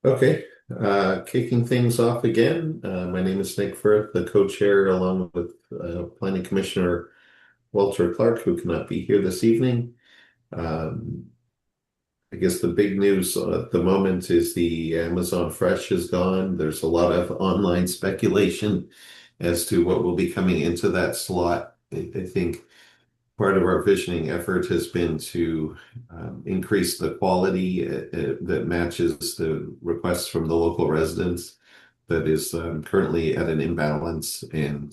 Okay, kicking things off again. My name is Nick Firth, the co-chair, along with Planning Commissioner Walter Clark, who cannot be here this evening. Um, I guess the big news at the moment is the Amazon Fresh is gone. There's a lot of online speculation as to what will be coming into that slot. I think part of our visioning effort has been to increase the quality that matches the requests from the local residents that is currently at an imbalance. And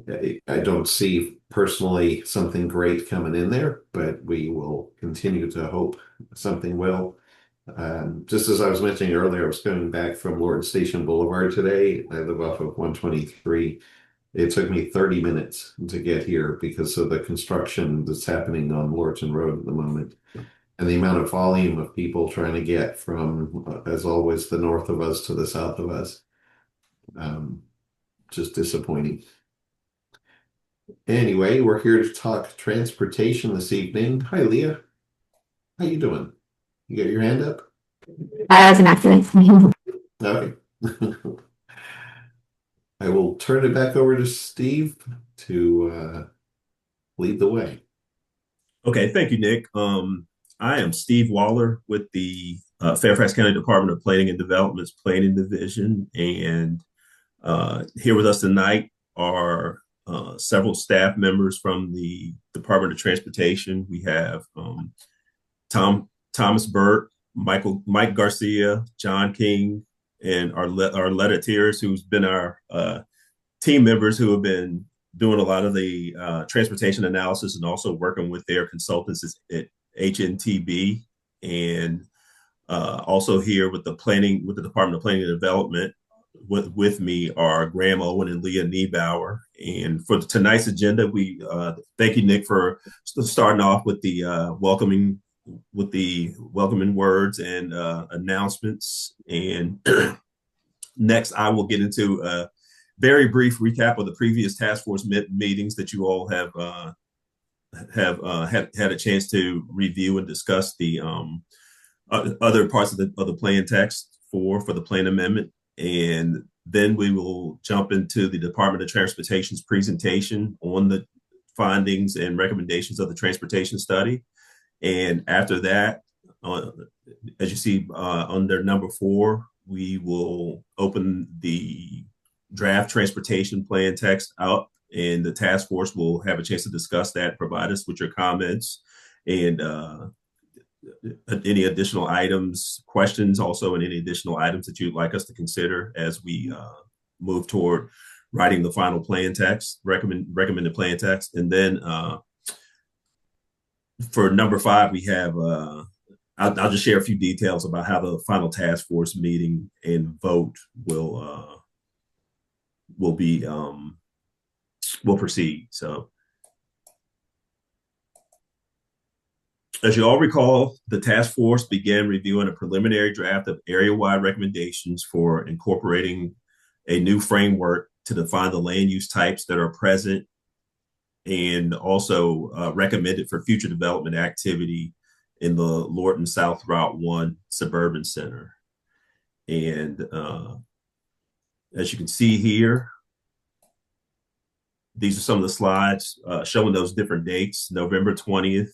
I don't see personally something great coming in there, but we will continue to hope something will. Just as I was mentioning earlier, I was coming back from Lorton Station Boulevard today. I live off of 123. It took me 30 minutes to get here because of the construction that's happening on Lorton Road at the moment. And the amount of volume of people trying to get from, as always, the north of us to the south of us. Um, just disappointing. Anyway, we're here to talk transportation this evening. Hi, Leah. How you doing? You got your hand up? That was an accident. Okay. I will turn it back over to Steve to lead the way. Okay, thank you, Nick. I am Steve Waller with the Fairfax County Department of Planning and Development's Planning Division. And here with us tonight are several staff members from the Department of Transportation. We have Thomas Burt, Mike Garcia, John King, and our letter who's been our team members who have been doing a lot of the transportation analysis and also working with their consultants at HNTB, and also here with the Department of Planning and Development. With me are Graham Owen and Leah Niebauer. And for tonight's agenda, we thank you, Nick, for starting off with the welcoming words and announcements. And next, I will get into a very brief recap of the previous task force meetings that you all have had a chance to review and discuss the other parts of the plan text for the plan amendment. And then we will jump into the Department of Transportation's presentation on the findings and recommendations of the transportation study. And after that, as you see under number 4, we will open the draft transportation plan text out, and the task force will have a chance to discuss that, provide us with your comments and any additional items, questions also, and any additional items that you'd like us to consider as we move toward writing the final plan text, recommended plan text. And then for number 5, we have I'll just share a few details about how the final task force meeting and vote will be will proceed. So as you all recall, the task force began reviewing a preliminary draft of area-wide recommendations for incorporating a new framework to define the land use types that are present and also recommended for future development activity in the Lorton South Route 1 Suburban Center. And as you can see here, these are some of the slides showing those different dates. November 20th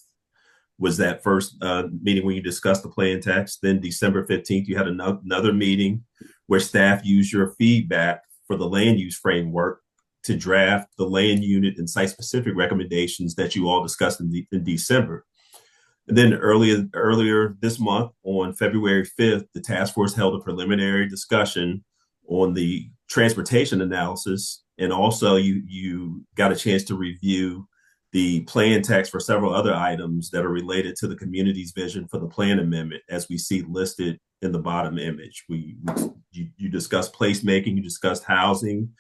was that first meeting when you discussed the plan text. Then December 15th, you had another meeting where staff used your feedback for the land use framework to draft the land unit and site-specific recommendations that you all discussed in December. And then earlier this month, on February 5th, the task force held a preliminary discussion on the transportation analysis, and also you got a chance to review the plan text for several other items that are related to the community's vision for the plan amendment, as we see listed in the bottom image. You discussed placemaking, you discussed housing,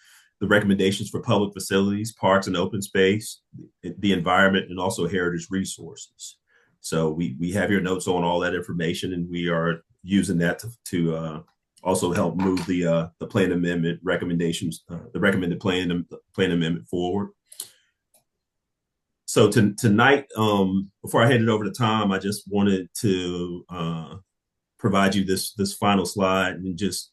the recommendations for public facilities, parks and open space, the environment, and also heritage resources. So we have your notes on all that information, and we are using that to also help move the plan amendment recommendations, the recommended plan amendment forward. So tonight, before I hand it over to Tom, I just wanted to provide you this final slide and just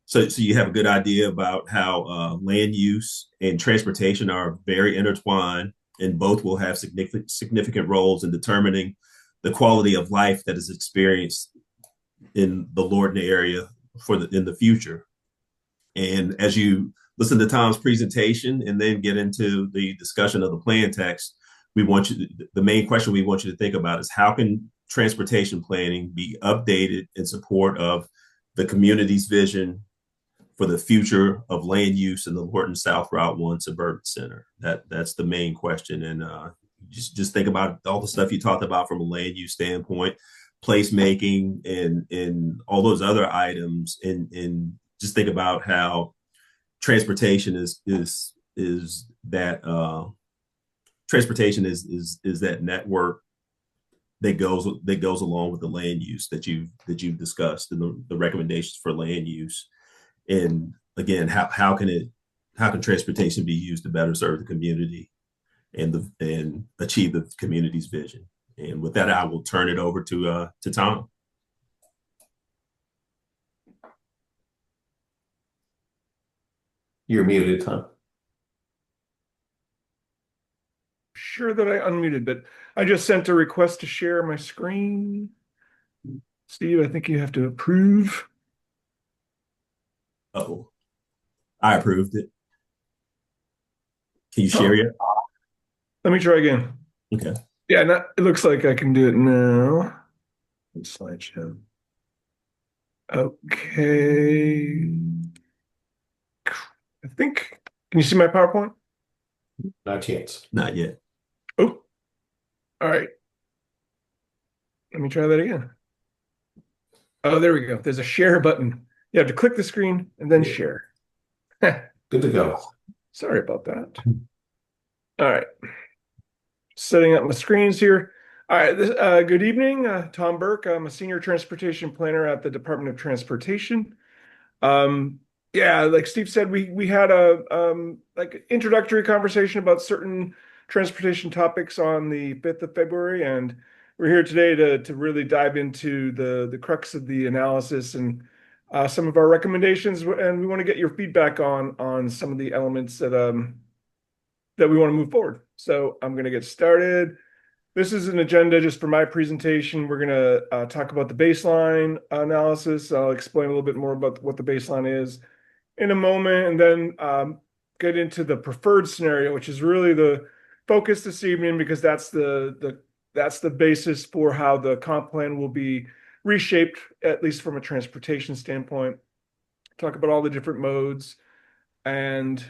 so you have a good idea about how land use and transportation are very intertwined, and both will have significant roles in determining the quality of life that is experienced in the Lorton area in the future. And as you listen to Tom's presentation and then get into the discussion of the plan text, the main question we want you to think about is how can transportation planning be updated in support of the community's vision for the future of land use in the Lorton South Route 1 suburban center. That's the main question. And just think about all the stuff you talked about from a land use standpoint, placemaking and all those other items, and just think about how transportation is that transportation is that network that goes along with the land use that you've discussed and the recommendations for land use. And again, how can transportation be used to better serve the community and achieve the community's vision? And with that, I will turn it over to Tom. You're muted, Tom. Sure that I unmuted, but I just sent a request to share my screen. Steve, I think you have to approve. Oh, I approved it. Can you share it? Let me try again. Okay. Yeah, it looks like I can do it now. Slideshow. Okay. I think, can you see my PowerPoint? Not yet. Not yet. Oh, all right. Let me try that again. Oh, there we go. There's a share button. You have to click the screen and then share. Good to go. Sorry about that. All right. Setting up my screens here. All right. Good evening. Tom Burke. I'm a senior transportation planner at the Department of Transportation. Yeah, like Steve said, we had a like introductory conversation about certain transportation topics on the 5th of February, and we're here today to really dive into the crux of the analysis and some of our recommendations, and we want to get your feedback on some of the elements that we want to move forward. So I'm going to get started. This is an agenda just for my presentation. We're going to talk about the baseline analysis. I'll explain a little bit more about what the baseline is in a moment, and then get into the preferred scenario, which is really the focus this evening, because that's the basis for how the comp plan will be reshaped, at least from a transportation standpoint. Talk about all the different modes, and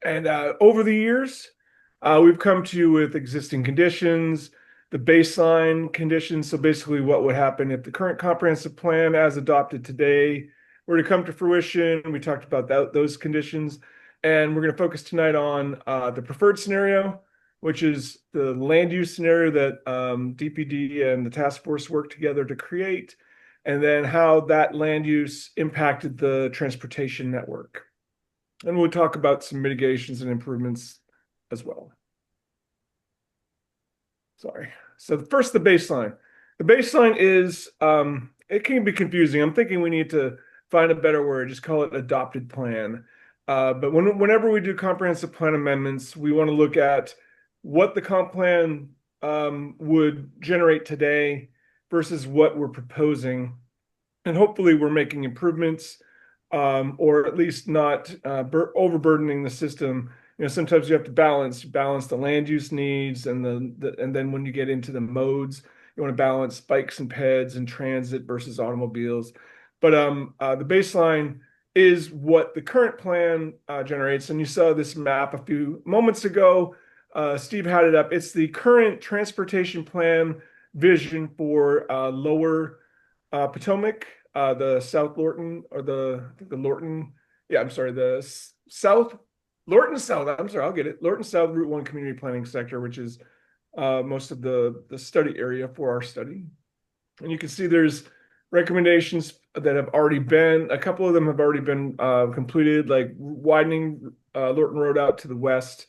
over the years, we've come to you with existing conditions, the baseline conditions. So basically what would happen if the current comprehensive plan as adopted today were to come to fruition. We talked about those conditions, and we're going to focus tonight on the preferred scenario, which is the land use scenario that DPD and the task force worked together to create, and then how that land use impacted the transportation network. And we'll talk about some mitigations and improvements as well. Sorry. So first, the baseline. The baseline is, it can be confusing. I'm thinking we need to find a better word, just call it adopted plan. But whenever we do comprehensive plan amendments, we want to look at what the comp plan would generate today versus what we're proposing. And hopefully we're making improvements, or at least not overburdening the system. You know, sometimes you have to balance the land use needs, and then when you get into the modes, you want to balance bikes and peds and transit versus automobiles. But the baseline is what the current plan generates. And you saw this map a few moments ago. Steve had it up. It's the current transportation plan vision for lower Potomac, the South Lorton, or the Lorton. Yeah, I'm sorry, the South Lorton South. I'm sorry, I'll get it. Lorton South Route 1 community planning sector, which is most of the study area for our study. And you can see there's recommendations that have already been, a couple of them have already been completed, like widening Lorton Road out to the west,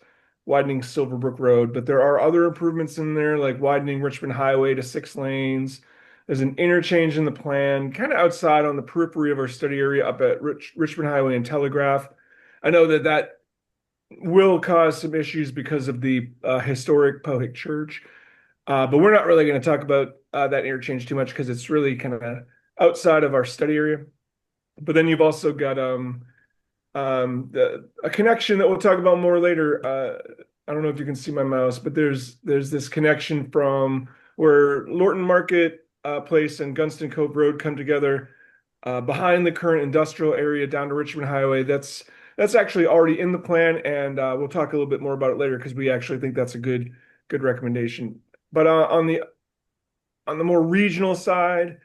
widening Silverbrook Road, but there are other improvements in there, like widening Richmond Highway to 6 lanes. There's an interchange in the plan, kind of outside on the periphery of our study area up at Richmond Highway and Telegraph. I know that that will cause some issues because of the historic Pohick Church, but we're not really going to talk about that interchange too much because it's really kind of outside of our study area. But then you've also got a connection that we'll talk about more later. I don't know if you can see my mouse, but there's this connection from where Lorton Market Place and Gunston Cove Road come together behind the current industrial area down to Richmond Highway. That's actually already in the plan, and we'll talk a little bit more about it later because we actually think that's a good recommendation. But on the more regional side,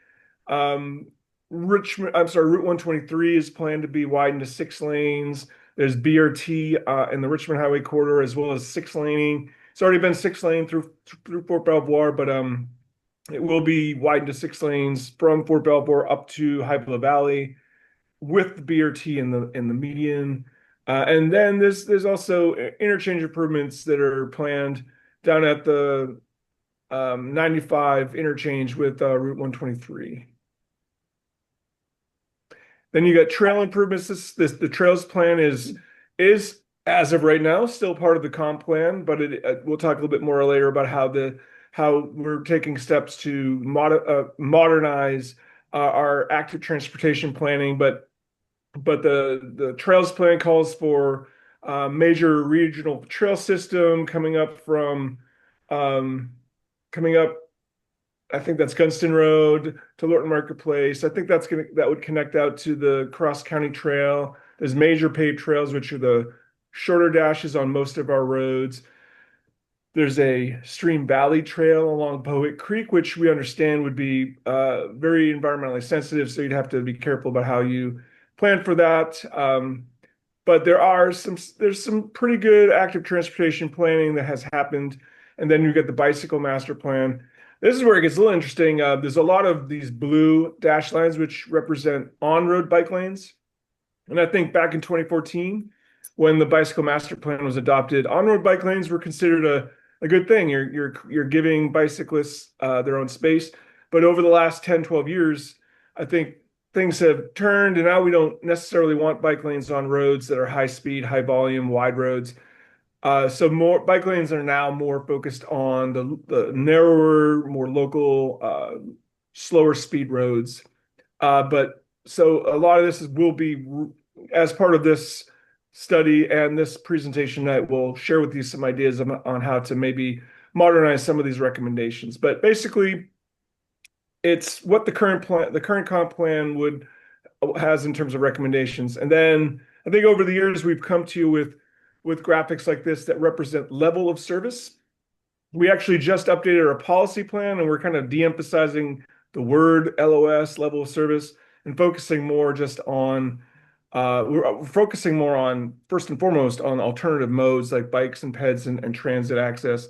Route 123 is planned to be widened to 6 lanes. There's BRT in the Richmond Highway corridor as well as 6 laning. It's already been 6 lane through Fort Belvoir, but it will be widened to 6 lanes from Fort Belvoir up to Hippolyta Valley with the BRT in the median. And then there's also interchange improvements that are planned down at the 95 interchange with Route 123. Then you got trail improvements. The trails plan is as of right now still part of the comp plan, but we'll talk a little bit more later about how we're taking steps to modernize our active transportation planning. But the trails plan calls for major regional trail system coming up. I think that's Gunston Road to Lorton Marketplace. I think that would connect out to the Cross County Trail. There's major paved trails, which are the shorter dashes on most of our roads. There's a Stream Valley Trail along Pohick Creek, which we understand would be very environmentally sensitive, so you'd have to be careful about how you plan for that. But there's some pretty good active transportation planning that has happened. And then you get the bicycle master plan. This is where it gets a little interesting. There's a lot of these blue dash lines which represent on-road bike lanes. And I think back in 2014, when the bicycle master plan was adopted, on-road bike lanes were considered a good thing. You're giving bicyclists their own space. But over the last 10, 12 years, I think things have turned, and now we don't necessarily want bike lanes on roads that are high speed, high volume, wide roads. So more bike lanes are now more focused on the narrower, more local, slower speed roads. But so a lot of this will be as part of this study and this presentation. I will share with you some ideas on how to maybe modernize some of these recommendations. But basically, it's what the current comp plan has in terms of recommendations. And then I think over the years we've come to you with graphics like this that represent level of service. We actually just updated our policy plan, and we're kind of de-emphasizing the word LOS, level of service, and focusing more just on we're focusing more on, first and foremost, on alternative modes like bikes and peds and transit access.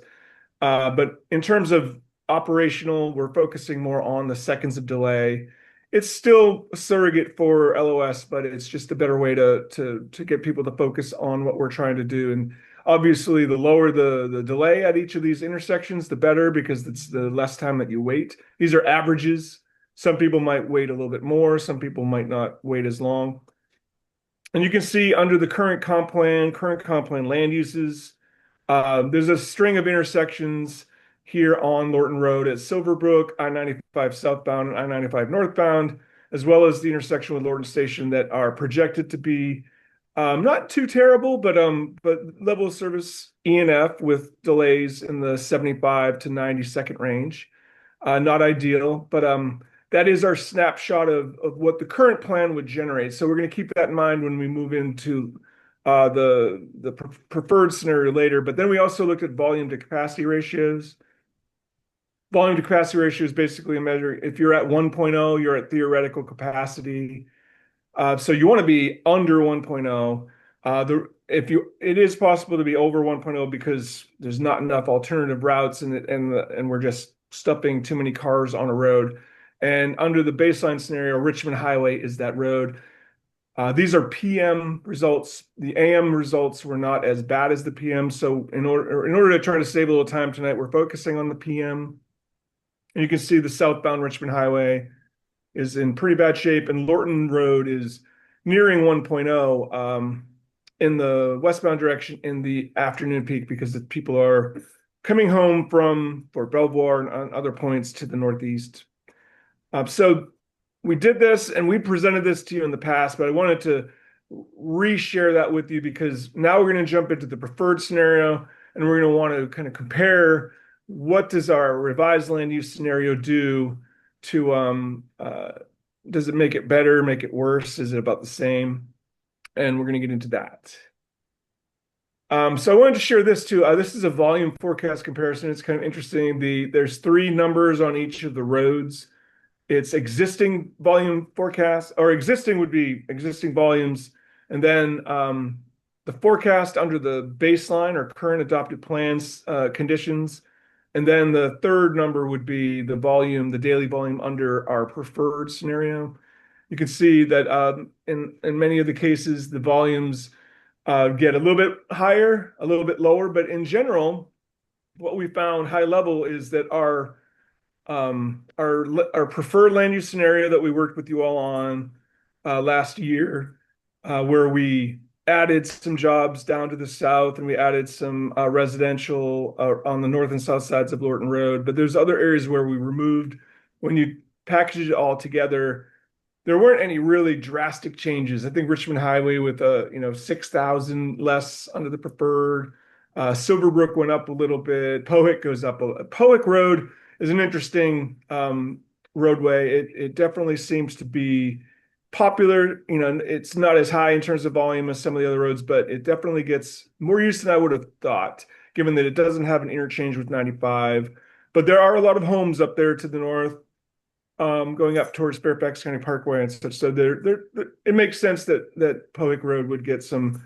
But in terms of operational, we're focusing more on the seconds of delay. It's still a surrogate for LOS, but it's just a better way to get people to focus on what we're trying to do. And obviously, the lower the delay at each of these intersections, the better, because it's the less time that you wait. These are averages. Some people might wait a little bit more. Some people might not wait as long. And you can see under the current comp plan land uses, there's a string of intersections here on Lorton Road at Silverbrook, I-95 southbound and I-95 northbound, as well as the intersection with Lorton Station that are projected to be not too terrible, but level of service E and F with delays in the 75 to 90-second range. Not ideal, but that is our snapshot of what the current plan would generate. So we're going to keep that in mind when we move into the preferred scenario later. But then we also looked at volume to capacity ratios. Volume to capacity ratio is basically a measure. If you're at 1.0, you're at theoretical capacity. So you want to be under 1.0. It is possible to be over 1.0 because there's not enough alternative routes and we're just stuffing too many cars on a road. And under the baseline scenario, Richmond Highway is that road. These are PM results. The AM results were not as bad as the PM. So in order to try to save a little time tonight, we're focusing on the PM. And you can see the southbound Richmond Highway is in pretty bad shape, and Lorton Road is nearing 1.0 in the westbound direction in the afternoon peak because the people are coming home from Fort Belvoir and on other points to the northeast. So we did this and we presented this to you in the past, but I wanted to reshare that with you because now we're going to jump into the preferred scenario and we're going to want to kind of compare what does our revised land use scenario do to does it make it better, make it worse? Is it about the same? And we're going to get into that. So I wanted to share this too. This is a volume forecast comparison. It's kind of interesting. There's 3 numbers on each of the roads. It's existing volume forecast, or existing would be existing volumes, and then the forecast under the baseline or current adopted plans conditions. And then the third number would be the volume, the daily volume under our preferred scenario. You can see that in many of the cases, the volumes get a little bit higher, a little bit lower, but in general, what we found high level is that our preferred land use scenario that we worked with you all on last year, where we added some jobs down to the south and we added some residential on the north and south sides of Lorton Road. But there's other areas where we removed. When you package it all together, there weren't any really drastic changes. I think Richmond Highway with 6,000 less under the preferred. Silverbrook went up a little bit. Pohick goes up. Pohick Road is an interesting roadway. It definitely seems to be popular. It's not as high in terms of volume as some of the other roads, but it definitely gets more use than I would have thought, given that it doesn't have an interchange with 95. But there are a lot of homes up there to the north, going up towards Fairfax County Parkway and such. So it makes sense that Pohick Road would get some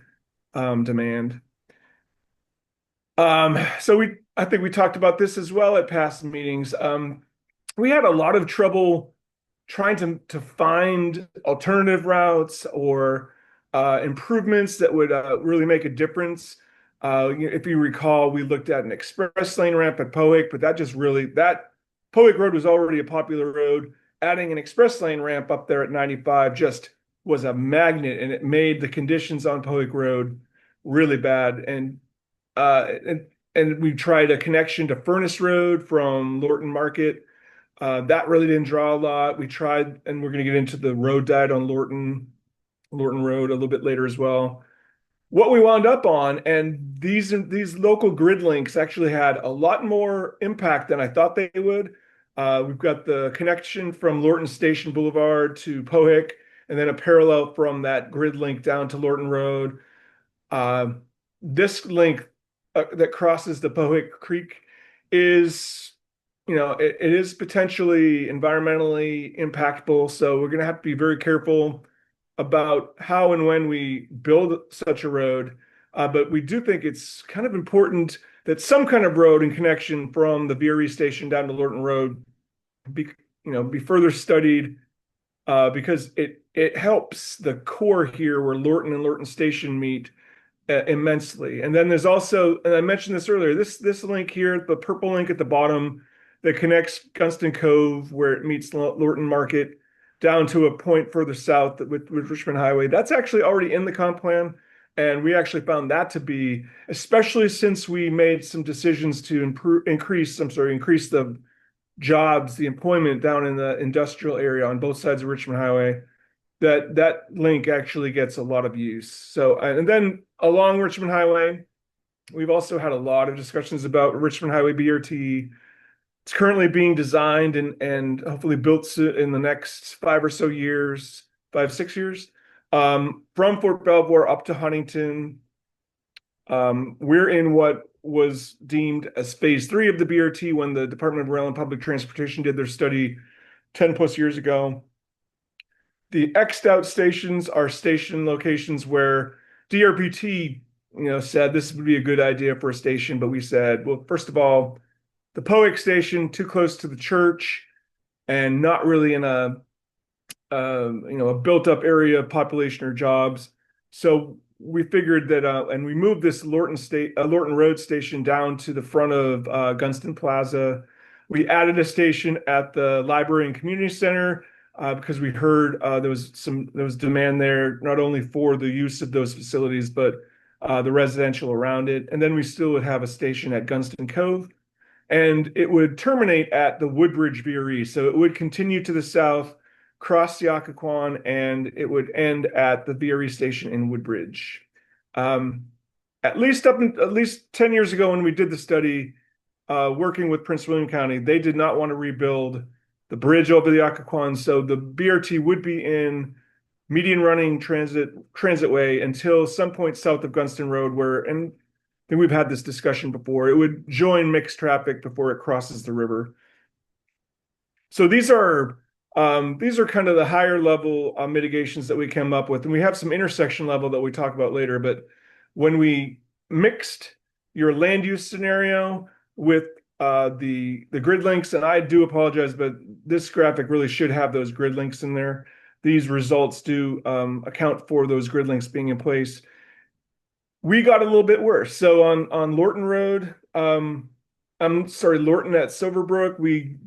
demand. I think we talked about this as well at past meetings. We had a lot of trouble trying to find alternative routes or improvements that would really make a difference. If you recall, we looked at an express lane ramp at Pohick, but that Pohick Road was already a popular road. Adding an express lane ramp up there at 95 just was a magnet, and it made the conditions on Pohick Road really bad. And we tried a connection to Furnace Road from Lorton Market. That really didn't draw a lot. We tried, and we're going to get into the road diet on Lorton Road a little bit later as well. What we wound up on, and these local grid links actually had a lot more impact than I thought they would. We've got the connection from Lorton Station Boulevard to Pohick, and then a parallel from that grid link down to Lorton Road. This link that crosses the Pohick Creek is, it is potentially environmentally impactful. So we're going to have to be very careful about how and when we build such a road. But we do think it's kind of important that some kind of road and connection from the VRE station down to Lorton Road be further studied, because it helps the core here where Lorton and Lorton Station meet immensely. And then there's also, and I mentioned this earlier, this link here, the purple link at the bottom that connects Gunston Cove where it meets Lorton Market down to a point further south with Richmond Highway. That's actually already in the comp plan. And we actually found that to be, especially since we made some decisions to increase the jobs, the employment down in the industrial area on both sides of Richmond Highway, that link actually gets a lot of use. So, and then along Richmond Highway, we've also had a lot of discussions about Richmond Highway BRT. It's currently being designed and hopefully built in the next 5 or 6 years, from Fort Belvoir up to Huntington. We're in what was deemed as phase 3 of the BRT when the Department of Rail and Public Transportation did their study 10 plus years ago. The X'd out stations are station locations where DRPT, said this would be a good idea for a station, but we said, well, first of all, the Pohick station too close to the church and not really in a a built up area of population or jobs. So we figured that, and we moved this Lorton Road station down to the front of Gunston Plaza. We added a station at the Library and Community Center because we heard there was demand there not only for the use of those facilities but the residential around it. And then we still would have a station at Gunston Cove, and it would terminate at the Woodbridge VRE. So it would continue to the south, cross the Occoquan, and it would end at the VRE station in Woodbridge. At least 10 years ago when we did the study, working with Prince William County, they did not want to rebuild the bridge over the Occoquan, so the BRT would be in median running transitway until some point south of Gunston Road, and I think we've had this discussion before. It would join mixed traffic before it crosses the river. So these are kind of the higher level mitigations that we came up with, and we have some intersection level that we talk about later. But when we mixed your land use scenario with the grid links, and I do apologize, but this graphic really should have those grid links in there. These results do account for those grid links being in place. We got a little bit worse. So on Lorton Road, Lorton at Silverbrook, we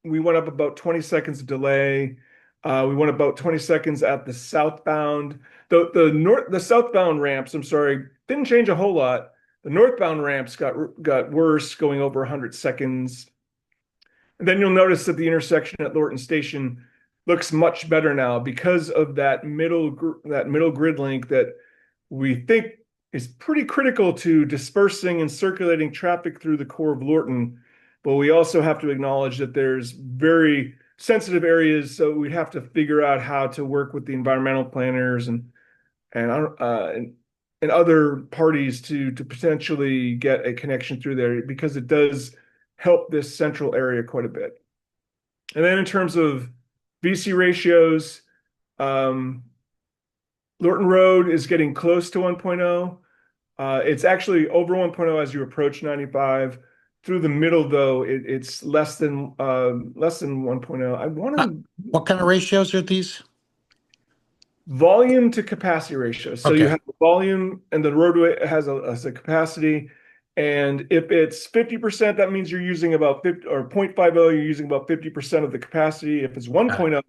went up about 20 seconds of delay. We went about 20 seconds at the southbound. The southbound ramps, didn't change a whole lot. The northbound ramps got worse, going over 100 seconds. And then you'll notice that the intersection at Lorton Station looks much better now because of that middle grid link that we think is pretty critical to dispersing and circulating traffic through the core of Lorton. But we also have to acknowledge that there's very sensitive areas, so we'd have to figure out how to work with the environmental planners and other parties to potentially get a connection through there, because it does help this central area quite a bit. And then in terms of VC ratios, Lorton Road is getting close to 1.0. It's actually over 1.0 as you approach 95. Through the middle, though, it's less than 1.0. I want to. What kind of ratios are these? Volume to capacity ratio. So Okay. you have the volume, and the roadway has a capacity. And if it's 50%, that means you're using about 50, or 0.50, you're using about 50% of the capacity. If it's 1.0,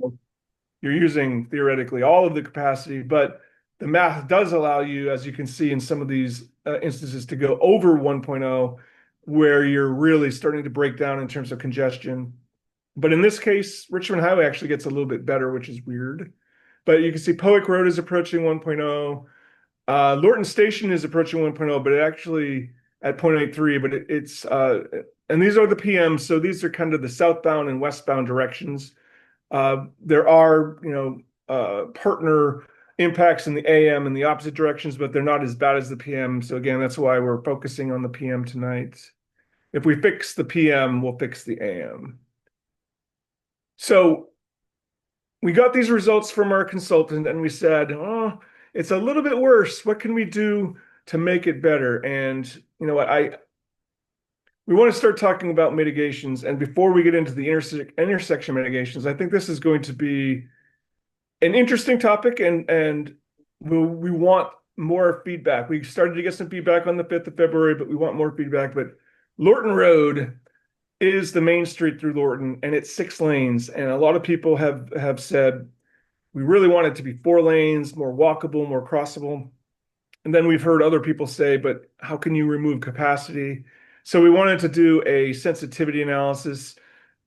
you're using theoretically all of the capacity. But the math does allow you, as you can see in some of these instances, to go over 1.0, where you're really starting to break down in terms of congestion. But in this case, Richmond Highway actually gets a little bit better, which is weird. But you can see Powick Road is approaching 1.0. Lorton Station is approaching 1.0, but it actually at 0.83. But it's and these are the PMs, so these are kind of the southbound and westbound directions. There are partner impacts in the AM in the opposite directions, but they're not as bad as the PM. So again, that's why we're focusing on the PM tonight. If we fix the PM, we'll fix the AM. So we got these results from our consultant, and we said, oh, it's a little bit worse. What can we do to make it better? And you know what? We want to start talking about mitigations. And before we get into the intersection mitigations, I think this is going to be an interesting topic, and we want more feedback. We started to get some feedback on the 5th of February, but we want more feedback. But Lorton Road is the main street through Lorton, and it's 6 lanes. And a lot of people have said, we really want it to be 4 lanes, more walkable, more crossable. And then we've heard other people say, but how can you remove capacity? So we wanted to do a sensitivity analysis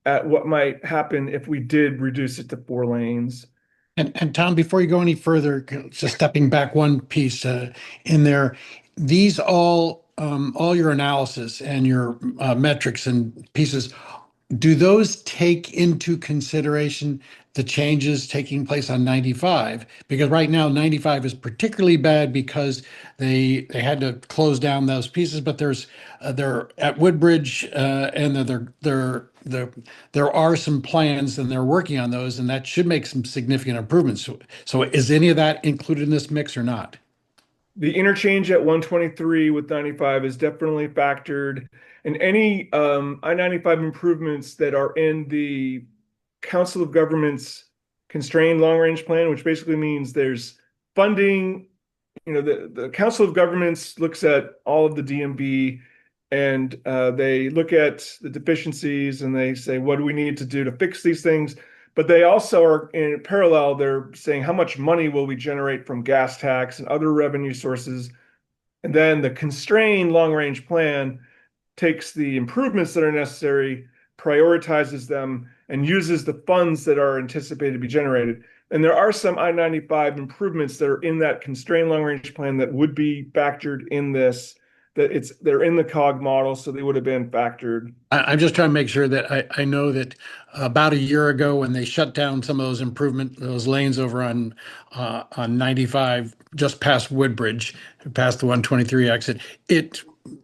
at what might happen if we did reduce it to 4 lanes. And Tom, before you go any further, just stepping back one piece in there, these all your analysis and your metrics and pieces, do those take into consideration the changes taking place on 95? Because right now 95 is particularly bad because they had to close down those pieces, but they're at Woodbridge and there are some plans and they're working on those, and that should make some significant improvements. So is any of that included in this mix or not? The interchange at 123 with 95 is definitely factored, and any I-95 improvements that are in the Council of Governments constrained long-range plan, which basically means there's funding. The Council of Governments looks at all of the DMB, and they look at the deficiencies and they say, what do we need to do to fix these things? But they also are in parallel, they're saying how much money will we generate from gas tax and other revenue sources. And then the constrained long-range plan takes the improvements that are necessary, prioritizes them, and uses the funds that are anticipated to be generated. And there are some I-95 improvements that are in that constrained long-range plan that would be factored in this, they're in the COG model, so they would have been factored. I'm just trying to make sure that I know that about a year ago when they shut down some of those lanes over on 95 just past Woodbridge, past the 123 exit,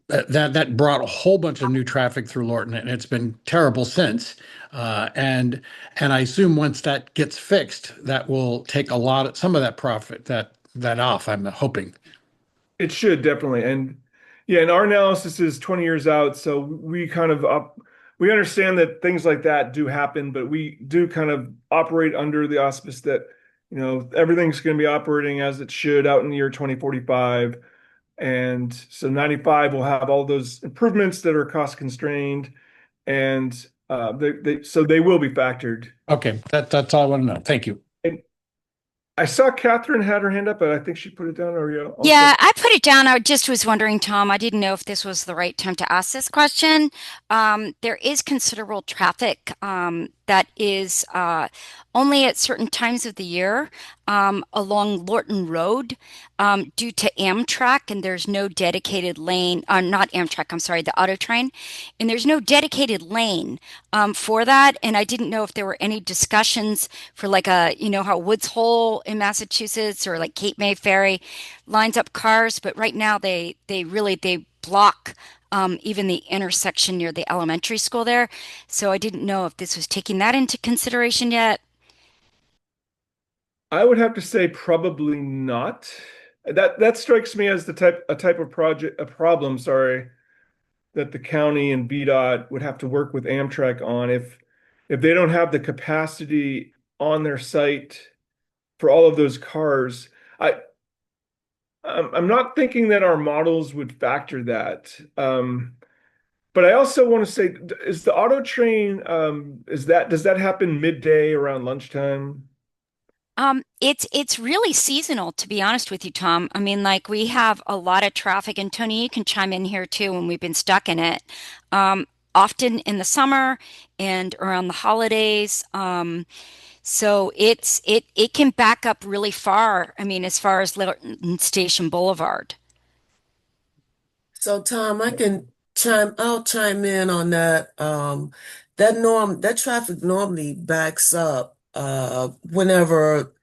that brought a whole bunch of new traffic through Lorton, and it's been terrible since. And I assume once that gets fixed, that will take some of that profit that off. I'm hoping. It should definitely. And yeah, and our analysis is 20 years out. So we kind of we understand that things like that do happen, but we do kind of operate under the auspice that, everything's going to be operating as it should out in the year 2045. And so 95 will have all those improvements that are cost constrained, and so they will be factored. Okay, that's all I want to know. Thank you. I saw Catherine had her hand up, but I think she put it down. Or Yeah, I put it down. I just was wondering, Tom, I didn't know if this was the right time to ask this question. There is considerable traffic that is only at certain times of the year along Lorton Road due to Amtrak, and there's no dedicated lane, not Amtrak, I'm sorry, the auto train, and there's no dedicated lane for that. And I didn't know if there were any discussions for like how Woods Hole in Massachusetts or like Cape May Ferry lines up cars, but right now they block even the intersection near the elementary school there. So I didn't know if this was taking that into consideration yet. I would have to say probably not. That strikes me as a type of problem, sorry, that the county and VDOT would have to work with Amtrak on if they don't have the capacity on their site for all of those cars. I'm not thinking that our models would factor that. But I also want to say, is the auto train, does that happen midday around lunchtime? It's really seasonal, to be honest with you, Tom. I mean, like we have a lot of traffic, and Tony, you can chime in here too when we've been stuck in it. Often in the summer and around the holidays. So it can back up really far. I mean, as far as Lorton Station Boulevard. So Tom, I'll chime in on that. That traffic normally backs up whenever,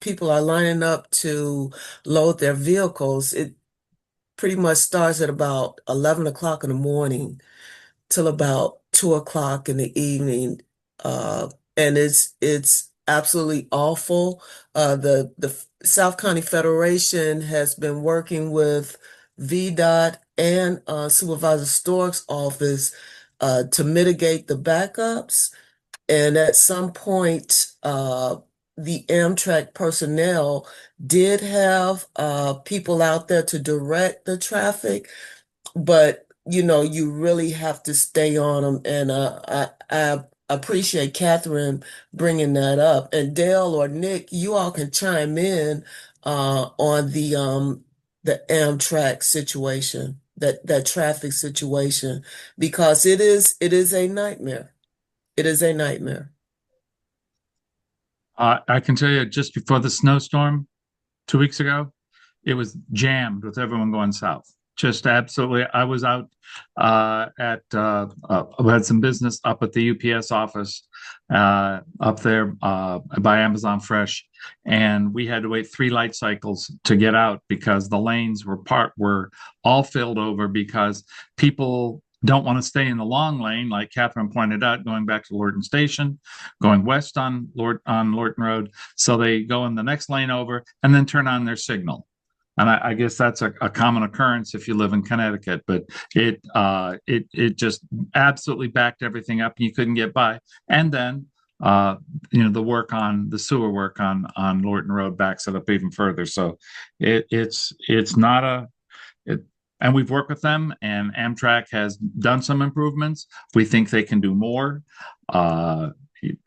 people are lining up to load their vehicles. It pretty much starts at about 11 o'clock in the morning till about 2 o'clock in the evening. And it's absolutely awful. The South County Federation has been working with VDOT and Supervisor Stork's office to mitigate the backups. And at some point, the Amtrak personnel did have people out there to direct the traffic, but you really have to stay on them. And I appreciate Catherine bringing that up. And Dale or Nick, you all can chime in on the Amtrak situation, that traffic situation, because it is a nightmare. It is a nightmare. I can tell you, just before the snowstorm 2 weeks ago, it was jammed with everyone going south. Just absolutely. I was out I had some business up at the UPS office up there by Amazon Fresh, and we had to wait 3 light cycles to get out because the lanes were all filled over because people don't want to stay in the long lane, like Catherine pointed out, going back to Lorton Station, going west on Lorton Road. So they go in the next lane over and then turn on their signal. And I guess that's a common occurrence if you live in Connecticut, but it just absolutely backed everything up and you couldn't get by. And then uh, the work on the sewer work on Lorton Road backs it up even further. So it's not it, and we've worked with them, and Amtrak has done some improvements. We think they can do more. Uh,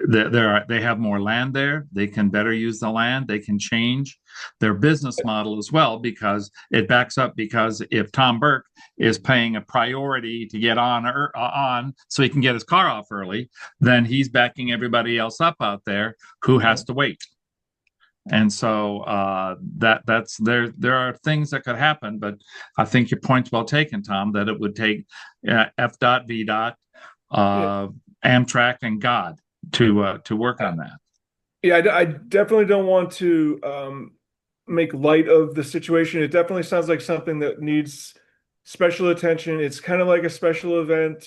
they have more land there. They can better use the land. They can change their business model as well, because it backs up. Because if Tom Burke is paying a priority to get on so he can get his car off early, then he's backing everybody else up out there who has to wait. And so that's there are things that could happen, but I think your point's well taken, Tom, that it would take FDOT, VDOT, Amtrak, and God to work on that. Yeah, I definitely don't want to make light of the situation. It definitely sounds like something that needs special attention. It's kind of like a special event.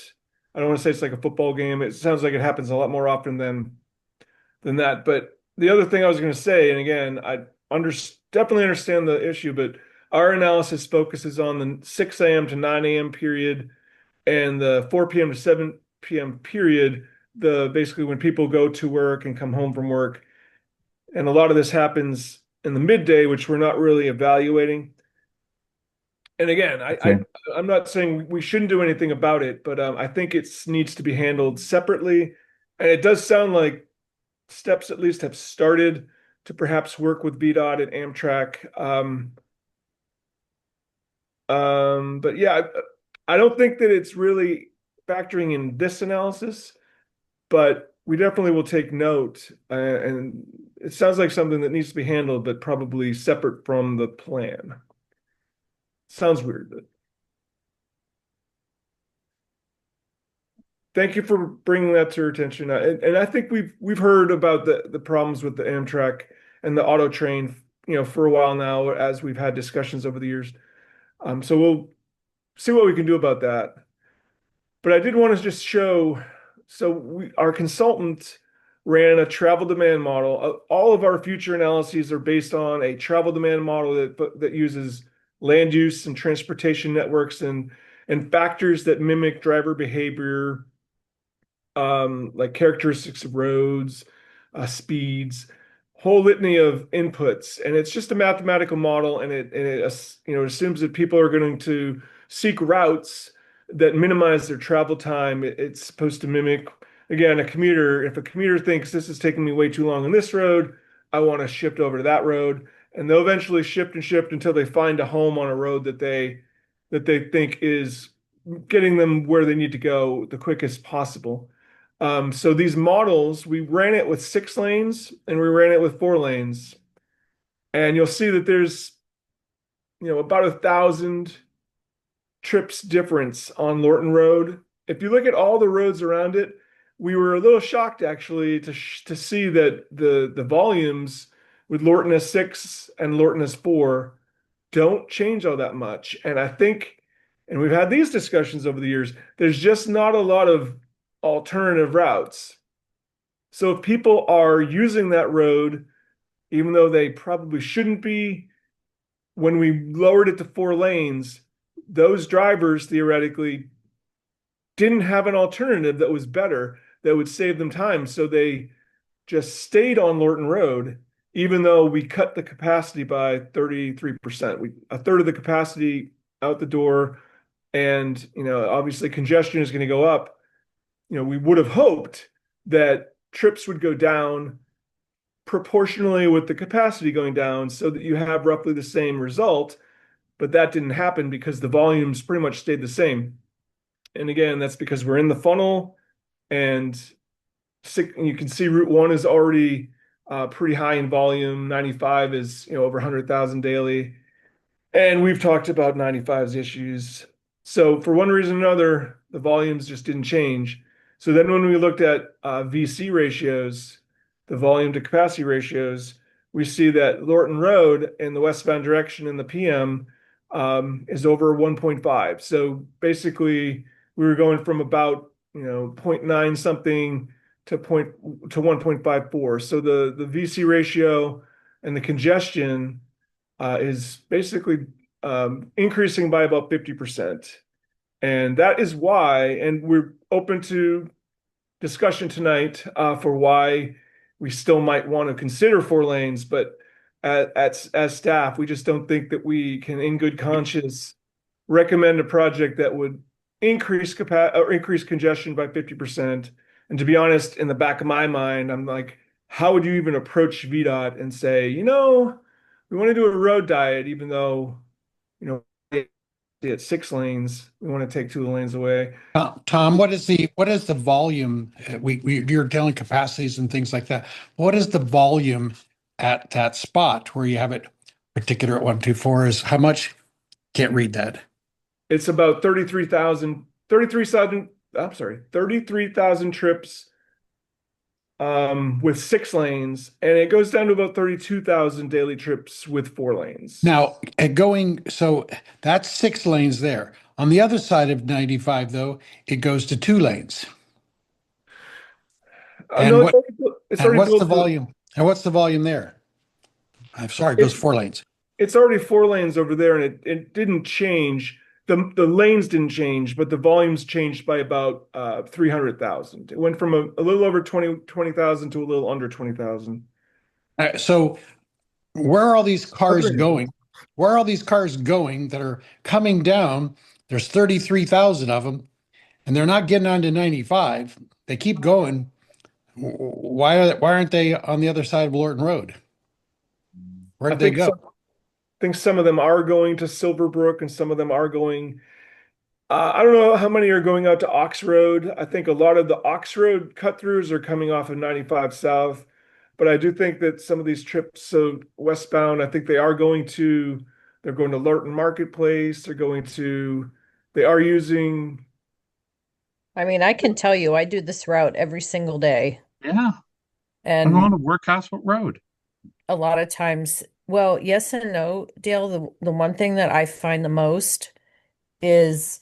I don't want to say it's like a football game. It sounds like it happens a lot more often than that. But the other thing I was going to say, and again, definitely understand the issue, but our analysis focuses on the 6 a.m. to 9 a.m. period and the 4 p.m. to 7 p.m. period, basically when people go to work and come home from work. And a lot of this happens in the midday, which we're not really evaluating. And again, I'm not saying we shouldn't do anything about it, but I think it needs to be handled separately. And it does sound like steps at least have started to perhaps work with VDOT and Amtrak. But yeah, I don't think that it's really factoring in this analysis, but we definitely will take note. And it sounds like something that needs to be handled, but probably separate from the plan. Sounds weird, but thank you for bringing that to our attention. And I think we've heard about the problems with the Amtrak and the auto train, for a while now, as we've had discussions over the years. So we'll see what we can do about that. But I did want to just show, so our consultant ran a travel demand model. All of our future analyses are based on a travel demand model that uses land use and transportation networks and factors that mimic driver behavior, like characteristics of roads, speeds, whole litany of inputs. And it's just a mathematical model, and it assumes that people are going to seek routes that minimize their travel time. It's supposed to mimic, again, a commuter. If a commuter thinks this is taking me way too long on this road, I want to shift over to that road. And they'll eventually shift and shift until they find a home on a road that they think is getting them where they need to go the quickest possible. So these models, we ran it with 6 lanes and we ran it with 4 lanes. And you'll see that there's, about 1,000 trips difference on Lorton Road. If you look at all the roads around it, we were a little shocked actually to see that the volumes with Lorton as 6 and Lorton as 4 don't change all that much. And I think, and we've had these discussions over the years, there's just not a lot of alternative routes. So if people are using that road, even though they probably shouldn't be, when we lowered it to 4 lanes, those drivers theoretically didn't have an alternative that was better, that would save them time. So they just stayed on Lorton Road, even though we cut the capacity by 33%. A third of the capacity out the door. And, obviously congestion is going to go up. We would have hoped that trips would go down proportionally with the capacity going down so that you have roughly the same result. But that didn't happen because the volumes pretty much stayed the same. And again, that's because we're in the funnel, and you can see Route 1 is already pretty high in volume. 95 is over 100,000 daily. And we've talked about 95's issues. So for one reason or another, the volumes just didn't change. So then when we looked at VC ratios, the volume to capacity ratios, we see that Lorton Road in the westbound direction in the PM is over 1.5. So basically we were going from about 0.9 something to 1.54. So the VC ratio and the congestion is basically increasing by about 50%. And that is why, and we're open to discussion tonight for why we still might want to consider 4 lanes, but as staff, we just don't think that we can, in good conscience, recommend a project that would increase congestion by 50%. And to be honest, in the back of my mind, I'm like, how would you even approach VDOT and say, we want to do a road diet, even though, at 6 lanes, we want to take 2 lanes away. Tom, what is the volume? You're telling capacities and things like that. What is the volume at that spot where you have it particular at 124 is how much? Can't read that. It's about 33,000 trips with 6 lanes, and it goes down to about 32,000 daily trips with 4 lanes. Now, so that's 6 lanes there. On the other side of 95, though, it goes to 2 lanes. And what's the volume? And what's the volume there? I'm sorry, it goes 4 lanes. It's already 4 lanes over there, and it didn't change. The lanes didn't change, but the volumes changed by about 300,000. It went from a little over 20,000 to a little under 20,000. So where are all these cars going? Where are all these cars going that are coming down? There's 33,000 of them, and they're not getting onto 95. They keep going. Why aren't they on the other side of Lorton Road? Where did they go? I think some of them are going to Silverbrook, and some of them are going. I don't know how many are going out to Ox Road. I think a lot of the Ox Road cut-throughs are coming off of 95 South, but I do think that some of these trips, so westbound, I think they're going to Lorton Marketplace. They are using. I mean, I can tell you, I do this route every single day. Yeah. And I'm on to Workhouse Road. a lot of times, well, yes and no, Dale. The one thing that I find the most is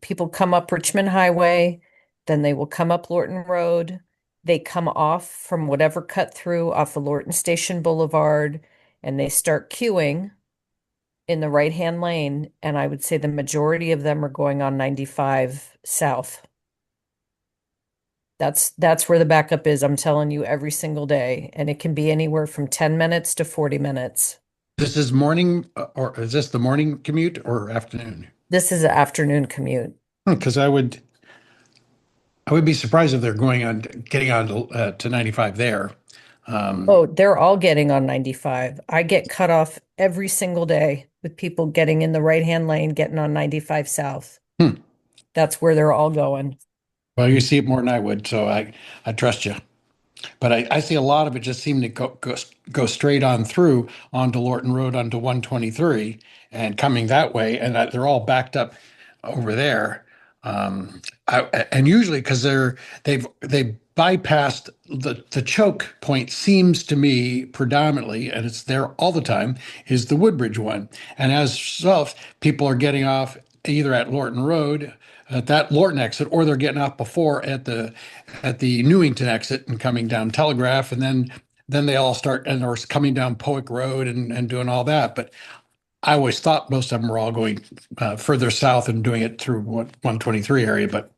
people come up Richmond Highway, then they will come up Lorton Road. They come off from whatever cut through off of Lorton Station Boulevard, and they start queuing in the right-hand lane. And I would say the majority of them are going on 95 South. That's where the backup is. I'm telling you, every single day. And it can be anywhere from 10 minutes to 40 minutes. This is morning, or is this the morning commute or afternoon? This is an afternoon commute. Because I would be surprised if they're getting on to 95 there. They're all getting on 95. I get cut off every single day with people getting in the right-hand lane, getting on 95 South. That's where they're all going. Well, you see it more than I would, so I trust you. But I see a lot of it just seem to go straight on through onto Lorton Road onto 123 and coming that way, and they're all backed up over there. And usually because they've bypassed the choke point, seems to me predominantly, and it's there all the time, is the Woodbridge one. And as such, people are getting off either at Lorton Road, at that Lorton exit, or they're getting off before at the Newington exit and coming down Telegraph, and then they all start and are coming down Powick Road and doing all that. But I always thought most of them were all going further south and doing it through 123 area, but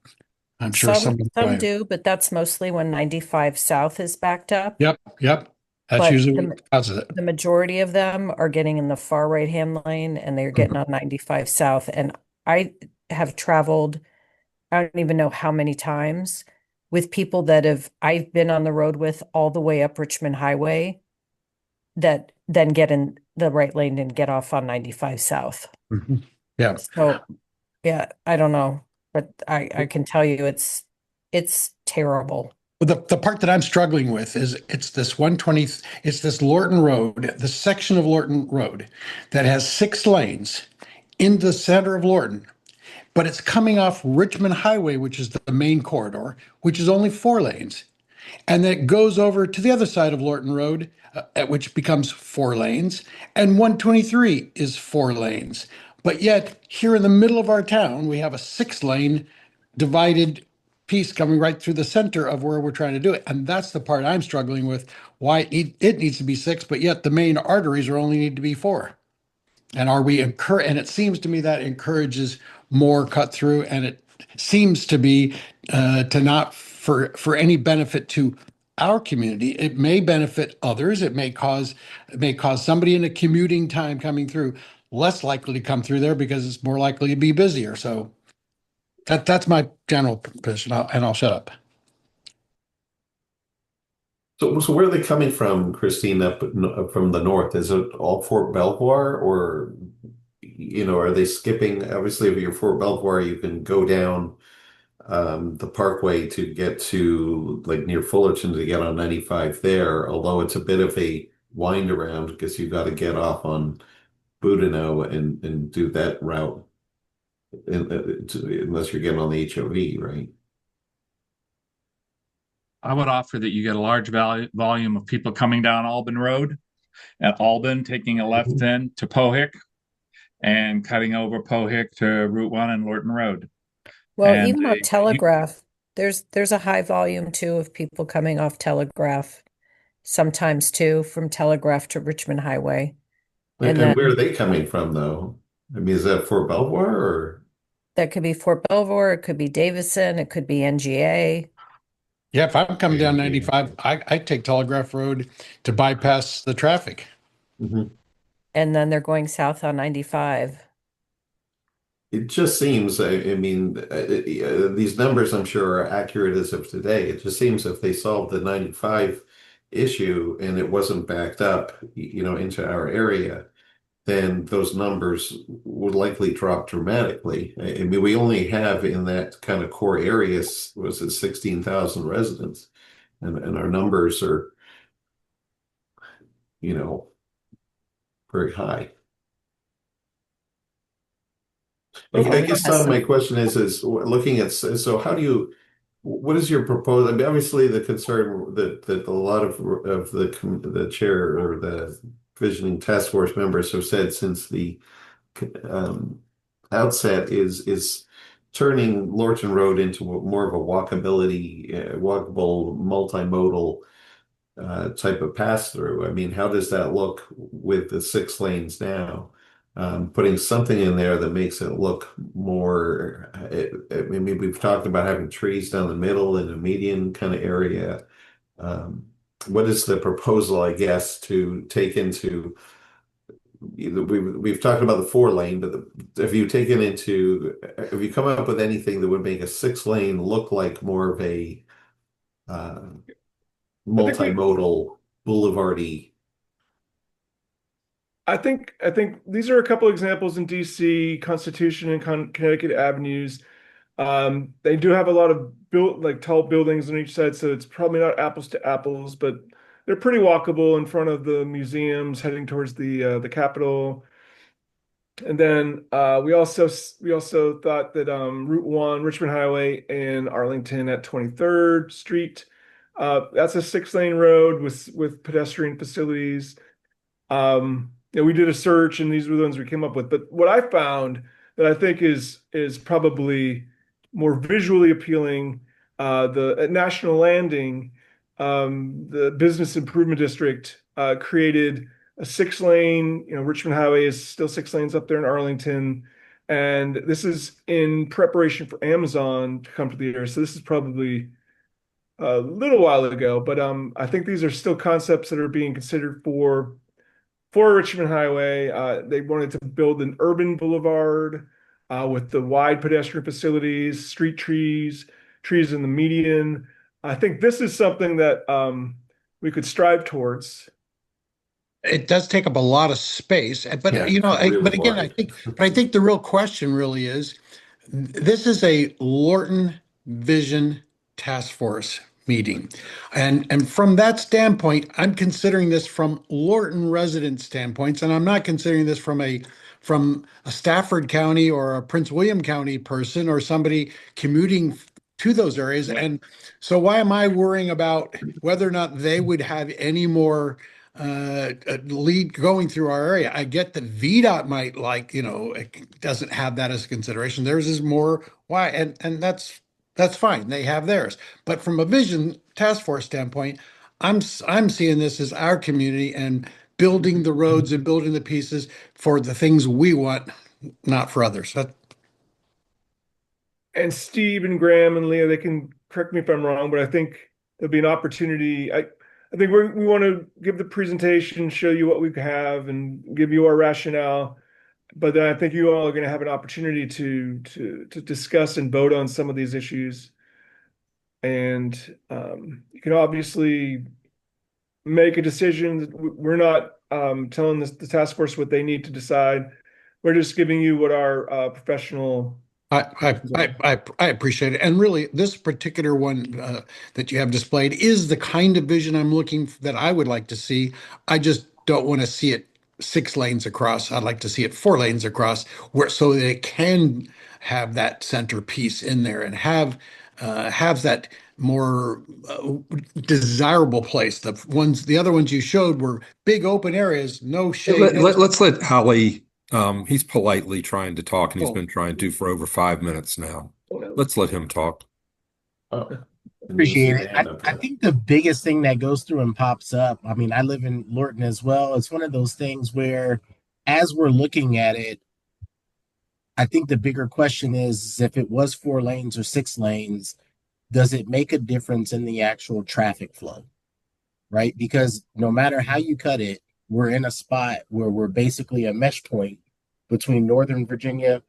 I'm sure some do, but that's mostly when 95 South is backed up. Yep. That's But usually what causes it. The majority of them are getting in the far right-hand lane, and they're getting on 95 South. And I have traveled, I don't even know how many times, with people that I've been on the road with all the way up Richmond Highway, that then get in the right lane and get off on 95 South. Mm-hmm. Yeah. So, yeah, I don't know, but I can tell you it's terrible. The part that I'm struggling with is it's this Lorton Road, the section of Lorton Road that has 6 lanes in the center of Lorton, but it's coming off Richmond Highway, which is the main corridor, which is only 4 lanes. And then it goes over to the other side of Lorton Road, which becomes 4 lanes, and 123 is 4 lanes. But yet, here in the middle of our town, we have a 6-lane divided piece coming right through the center of where we're trying to do it. And that's the part I'm struggling with, why it needs to be 6, but yet the main arteries only need to be 4. And and it seems to me that encourages more cut through, and seems to be to not for any benefit to our community. It may benefit others. It may cause somebody in a commuting time coming through less likely to come through there because it's more likely to be busier. So that's my general position, and I'll shut up. So where are they coming from, Christine, up from the north? Is it all Fort Belvoir, or are they skipping? Obviously, if you're Fort Belvoir, you can go down the Parkway to get to like near Fullerton to get on 95 there, although it's a bit of a wind around because you've got to get off on Boudinot and do that route unless you're getting on the HOV, right? I would offer that you get a large volume of people coming down Albin Road at Albin, taking a left in to Pohick and cutting over Pohick to Route 1 and Lorton Road. Well, And even on Telegraph, there's a high volume too of people coming off Telegraph, sometimes too, from Telegraph to Richmond Highway. And And then where are they coming from, though? I mean, is that Fort Belvoir or? that could be Fort Belvoir, it could be Davison, it could be NGA. Yeah, if I'm coming down Yeah. 95, I take Telegraph Road to bypass the traffic. Mhm. And then they're going south on 95. It just seems, I mean, these numbers I'm sure are accurate as of today. It just seems if they solved the 95 issue and it wasn't backed up, into our area, then those numbers would likely drop dramatically. I mean, we only have in that kind of core areas, was it 16,000 residents? And our numbers are, very high. I guess, Tom, my question is looking at, so what is your proposal? I mean, obviously the concern that a lot of the chair or the visioning task force members have said since the outset is turning Lorton Road into more of a walkable, multimodal type of pass through. I mean, how does that look with the 6 lanes now? Putting something in there that makes it look more. I mean, we've talked about having trees down the middle in a median kind of area. What is the proposal, I guess, to take into? We've talked about the 4 lane, but have you come up with anything that would make a 6 lane look like more of a multimodal boulevardy? I think these are a couple examples in DC, Constitution and Connecticut avenues. They do have a lot of tall buildings on each side, so it's probably not apples to apples, but they're pretty walkable in front of the museums heading towards the Capitol. And then we also thought that Route 1, Richmond Highway in Arlington at 23rd Street. That's a 6 lane road with pedestrian facilities. We did a search and these were the ones we came up with. But what I found that I think is probably more visually appealing, at National Landing, the Business Improvement District created a 6 lane. Richmond Highway is still 6 lanes up there in Arlington, and this is in preparation for Amazon to come to the area. So this is probably a little while ago, but I think these are still concepts that are being considered for Richmond Highway. They wanted to build an urban boulevard with the wide pedestrian facilities, street trees in the median. I think this is something that we could strive towards. It does take up a lot of space, but Yeah, but really again, wide. I think the real question really is, this is a Lorton Vision Task Force meeting, and from that standpoint, I'm considering this from Lorton resident standpoints, and I'm not considering this from a Stafford County or a Prince William County person or somebody commuting to those areas. And so why am I worrying about whether or not they would have any more lead going through our area? I get that VDOT might it doesn't have that as a consideration. Theirs is more why, and that's fine. They have theirs. But from a vision task force standpoint, I'm seeing this as our community and building the roads and building the pieces for the things we want, not for others. And Steve and Graham and Leah, they can correct me if I'm wrong, but I think there'll be an opportunity. I think we want to give the presentation, show you what we have, and give you our rationale. But then I think you all are going to have an opportunity to discuss and vote on some of these issues. And you can obviously make a decision. We're not telling the task force what they need to decide. We're just giving you what our professional. I appreciate it. And really, this particular one that you have displayed is the kind of vision I'm looking that I would like to see. I just don't want to see it 6 lanes across. I'd like to see it 4 lanes across, where so that it can have that centerpiece in there and have that more desirable place. The other ones you showed were big open areas, no shade. Let's let Holly. He's politely trying to talk, and he's Oh. been trying to for over 5 minutes now. Let's let him talk. Oh, Appreciate it. hand I, up I there. think the biggest thing that goes through and pops up, I mean, I live in Lorton as well. It's one of those things where, as we're looking at it, I think the bigger question is if it was 4 lanes or 6 lanes, does it make a difference in the actual traffic flow? Right? Because no matter how you cut it, we're in a spot where we're basically a mesh point between Northern Virginia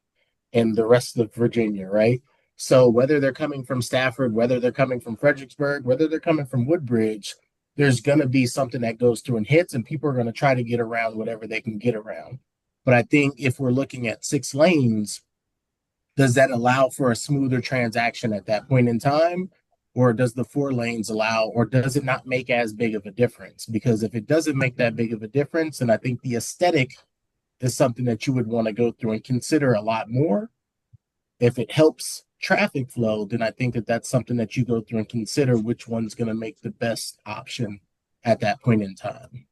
and the rest of Virginia, right? So whether they're coming from Stafford, whether they're coming from Fredericksburg, whether they're coming from Woodbridge, there's going to be something that goes through and hits, and people are going to try to get around whatever they can get around. But I think if we're looking at 6 lanes, does that allow for a smoother transaction at that point in time? Or does the 4 lanes allow, or does it not make as big of a difference? Because if it doesn't make that big of a difference, then I think the aesthetic is something that you would want to go through and consider a lot more. If it helps traffic flow, then I think that that's something that you go through and consider which one's going to make the best option at that point in time.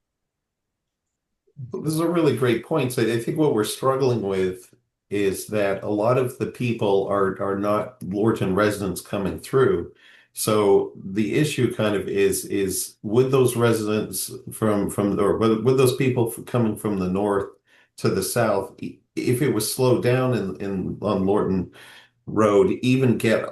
Those are really great points. I think what we're struggling with is that a lot of the people are not Lorton residents coming through. So the issue kind of is would those residents or would those people coming from the north to the south, if it was slowed down on Lorton Road, even get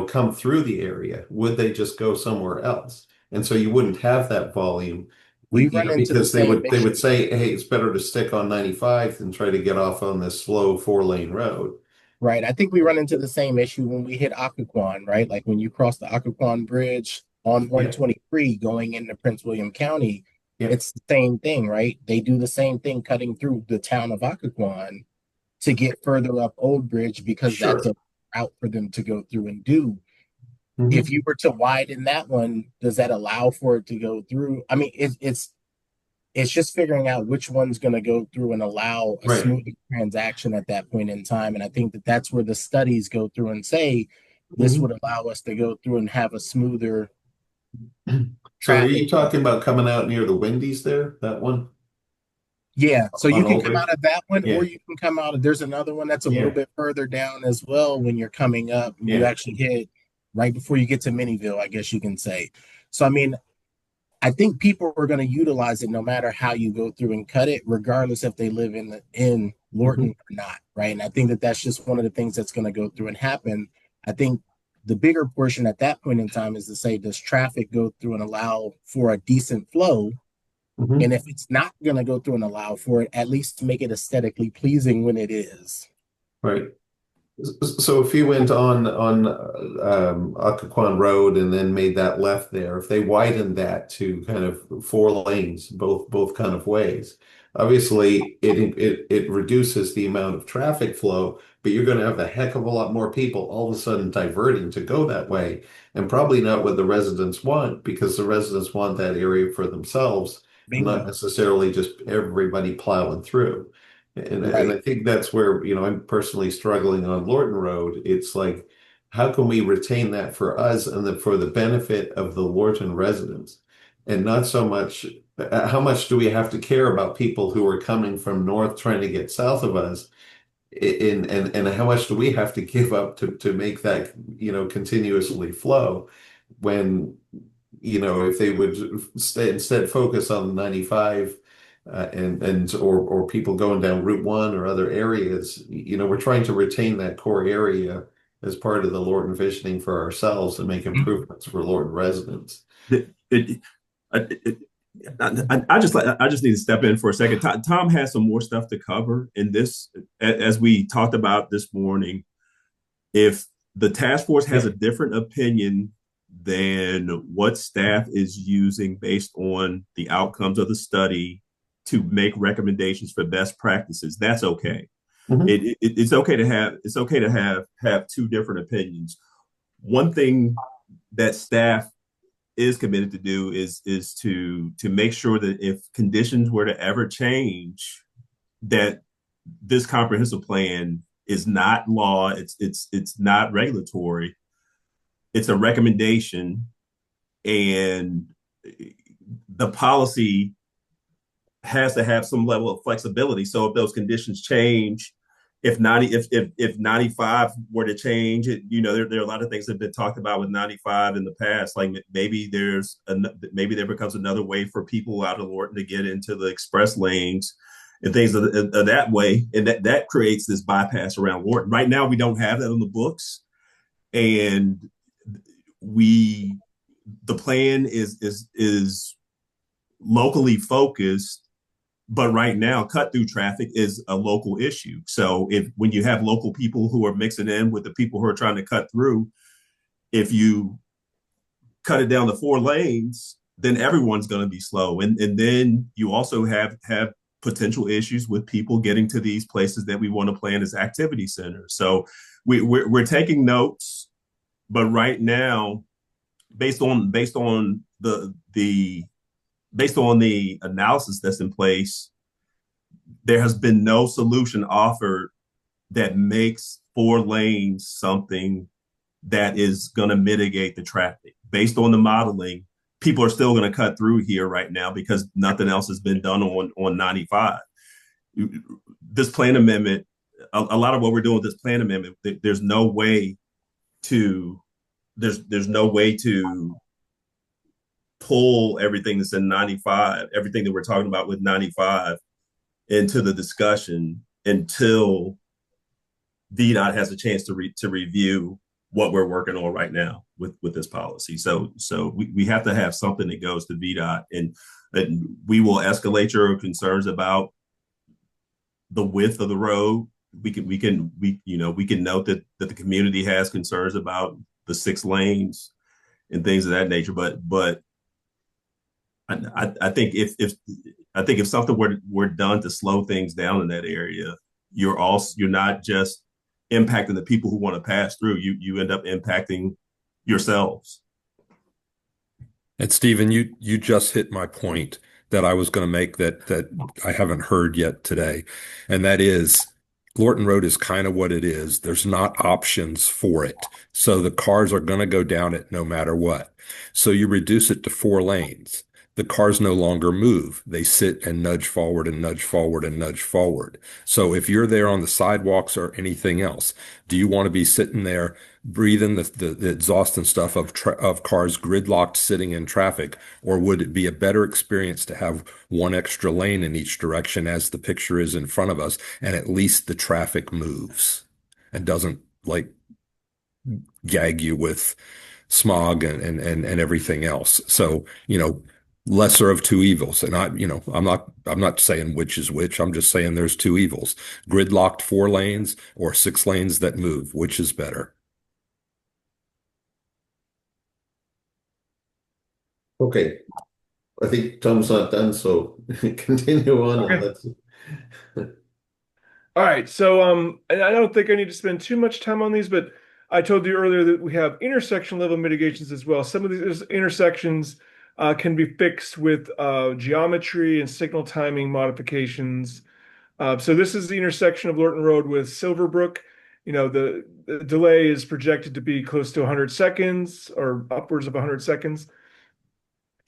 come through the area, would they just go somewhere else? And so you wouldn't have that volume. We run into the Because they same would issue. say, hey, it's better to stick on 95 than try to get off on this slow 4-lane road. Right. I think we run into the same issue when we hit Occoquan, right? Like when you cross the Occoquan Bridge on 123 going into Prince William County, Yeah. it's the same thing, right? They do the same thing cutting through the town of Occoquan to get further up Old Bridge because Sure. that's a route for them to go through and do. Mhm. If you were to widen that one, does that allow for it to go through? I mean, it's just figuring out which one's going to go through and allow a Right. smooth transaction at that point in time. And I think that that's where the studies go through and say this Mhm. would allow us to go through and have a smoother So are traffic. you talking about coming out near the Wendy's there, that one? Yeah, so you On can Old come Bridge? out of that one, Yeah. or you can come out of, there's another one that's a little Yeah. bit further down as well when you're coming up. You Yeah. actually hit right before you get to Minnieville, I guess you can say. So, I mean, I think people are going to utilize it no matter how you go through and cut it, regardless if they live in Lorton or not, right? And I think that that's just one of the things that's going to go through and happen. I think the bigger portion at that point in time is to say, does traffic go through and allow for a decent flow? Mhm. And if it's not going to go through and allow for it, at least make it aesthetically pleasing when it is. Right. So if you went on Occoquan Road and then made that left there, if they widened that to kind of 4 lanes, both kind of ways, obviously it reduces the amount of traffic flow, but you're going to have a heck of a lot more people all of a sudden diverting to go that way, and probably not what the residents want, because the residents want that area for themselves, not Bingo. necessarily just everybody plowing through. And Right. I think that's where, I'm personally struggling on Lorton Road. It's like, how can we retain that for us and for the benefit of the Lorton residents? And not so much, how much do we have to care about people who are coming from north trying to get south of us? And how much do we have to give up to make that, continuously flow when, if they would instead focus on 95 or people going down Route 1 or other areas, we're trying to retain that core area as part of the Lorton visioning for ourselves and make improvements for Lorton residents. I just need to step in for a second. Tom has some more stuff to cover in this, as we talked about this morning. If the task force has a different opinion than what staff is using based on the outcomes of the study to make recommendations for best practices, that's okay. Mm-hmm. It's okay to have two different opinions. One thing that staff is committed to do is to make sure that if conditions were to ever change, that this comprehensive plan is not law, it's not regulatory, it's a recommendation, and the policy has to have some level of flexibility. So if those conditions change, if 95 were to change, there are a lot of things that have been talked about with 95 in the past. Like maybe there becomes another way for people out of Lorton to get into the express lanes and things of that way, and that creates this bypass around Lorton. Right now, we don't have that on the books, and the plan is locally focused. But right now, cut-through traffic is a local issue. So when you have local people who are mixing in with the people who are trying to cut through, if you cut it down to 4 lanes, then everyone's going to be slow. And then you also have potential issues with people getting to these places that we want to plan as activity centers. So we're taking notes, but right now, based on the analysis that's in place, there has been no solution offered that makes 4 lanes something that is going to mitigate the traffic. Based on the modeling, people are still going to cut through here right now because nothing else has been done on 95. This plan amendment, a lot of what we're doing with this plan amendment, there's no way to pull everything that's in 95, everything that we're talking about with 95 into the discussion until VDOT has a chance to review what we're working on right now with this policy. So we have to have something that goes to VDOT, and we will escalate your concerns about the width of the road. We can note that the community has concerns about the 6 lanes and things of that nature, but I think if something were done to slow things down in that area, you're not just impacting the people who want to pass through. You end up impacting yourselves. And Stephen, you just hit my point that I was going to make that I haven't heard yet today, and that is Lorton Road is kind of what it is. There's not options for it, so the cars are going to go down it no matter what. So you reduce it to 4 lanes. The cars no longer move. They sit and nudge forward and nudge forward and nudge forward. So if you're there on the sidewalks or anything else, do you want to be sitting there breathing the exhaust and stuff of cars gridlocked sitting in traffic? Or would it be a better experience to have 1 extra lane in each direction as the picture is in front of us, and at least the traffic moves and doesn't like gag you with smog and everything else? So, lesser of 2 evils. And I'm not saying which is which. I'm just saying there's 2 evils: gridlocked 4 lanes or 6 lanes that move. Which is better? Okay. I think Tom's not done, so continue on. Okay. All right. So and I don't think I need to spend too much time on these, but I told you earlier that we have intersection level mitigations as well. Some of these intersections can be fixed with geometry and signal timing modifications. So this is the intersection of Lorton Road with Silverbrook. The delay is projected to be close to 100 seconds or upwards of 100 seconds.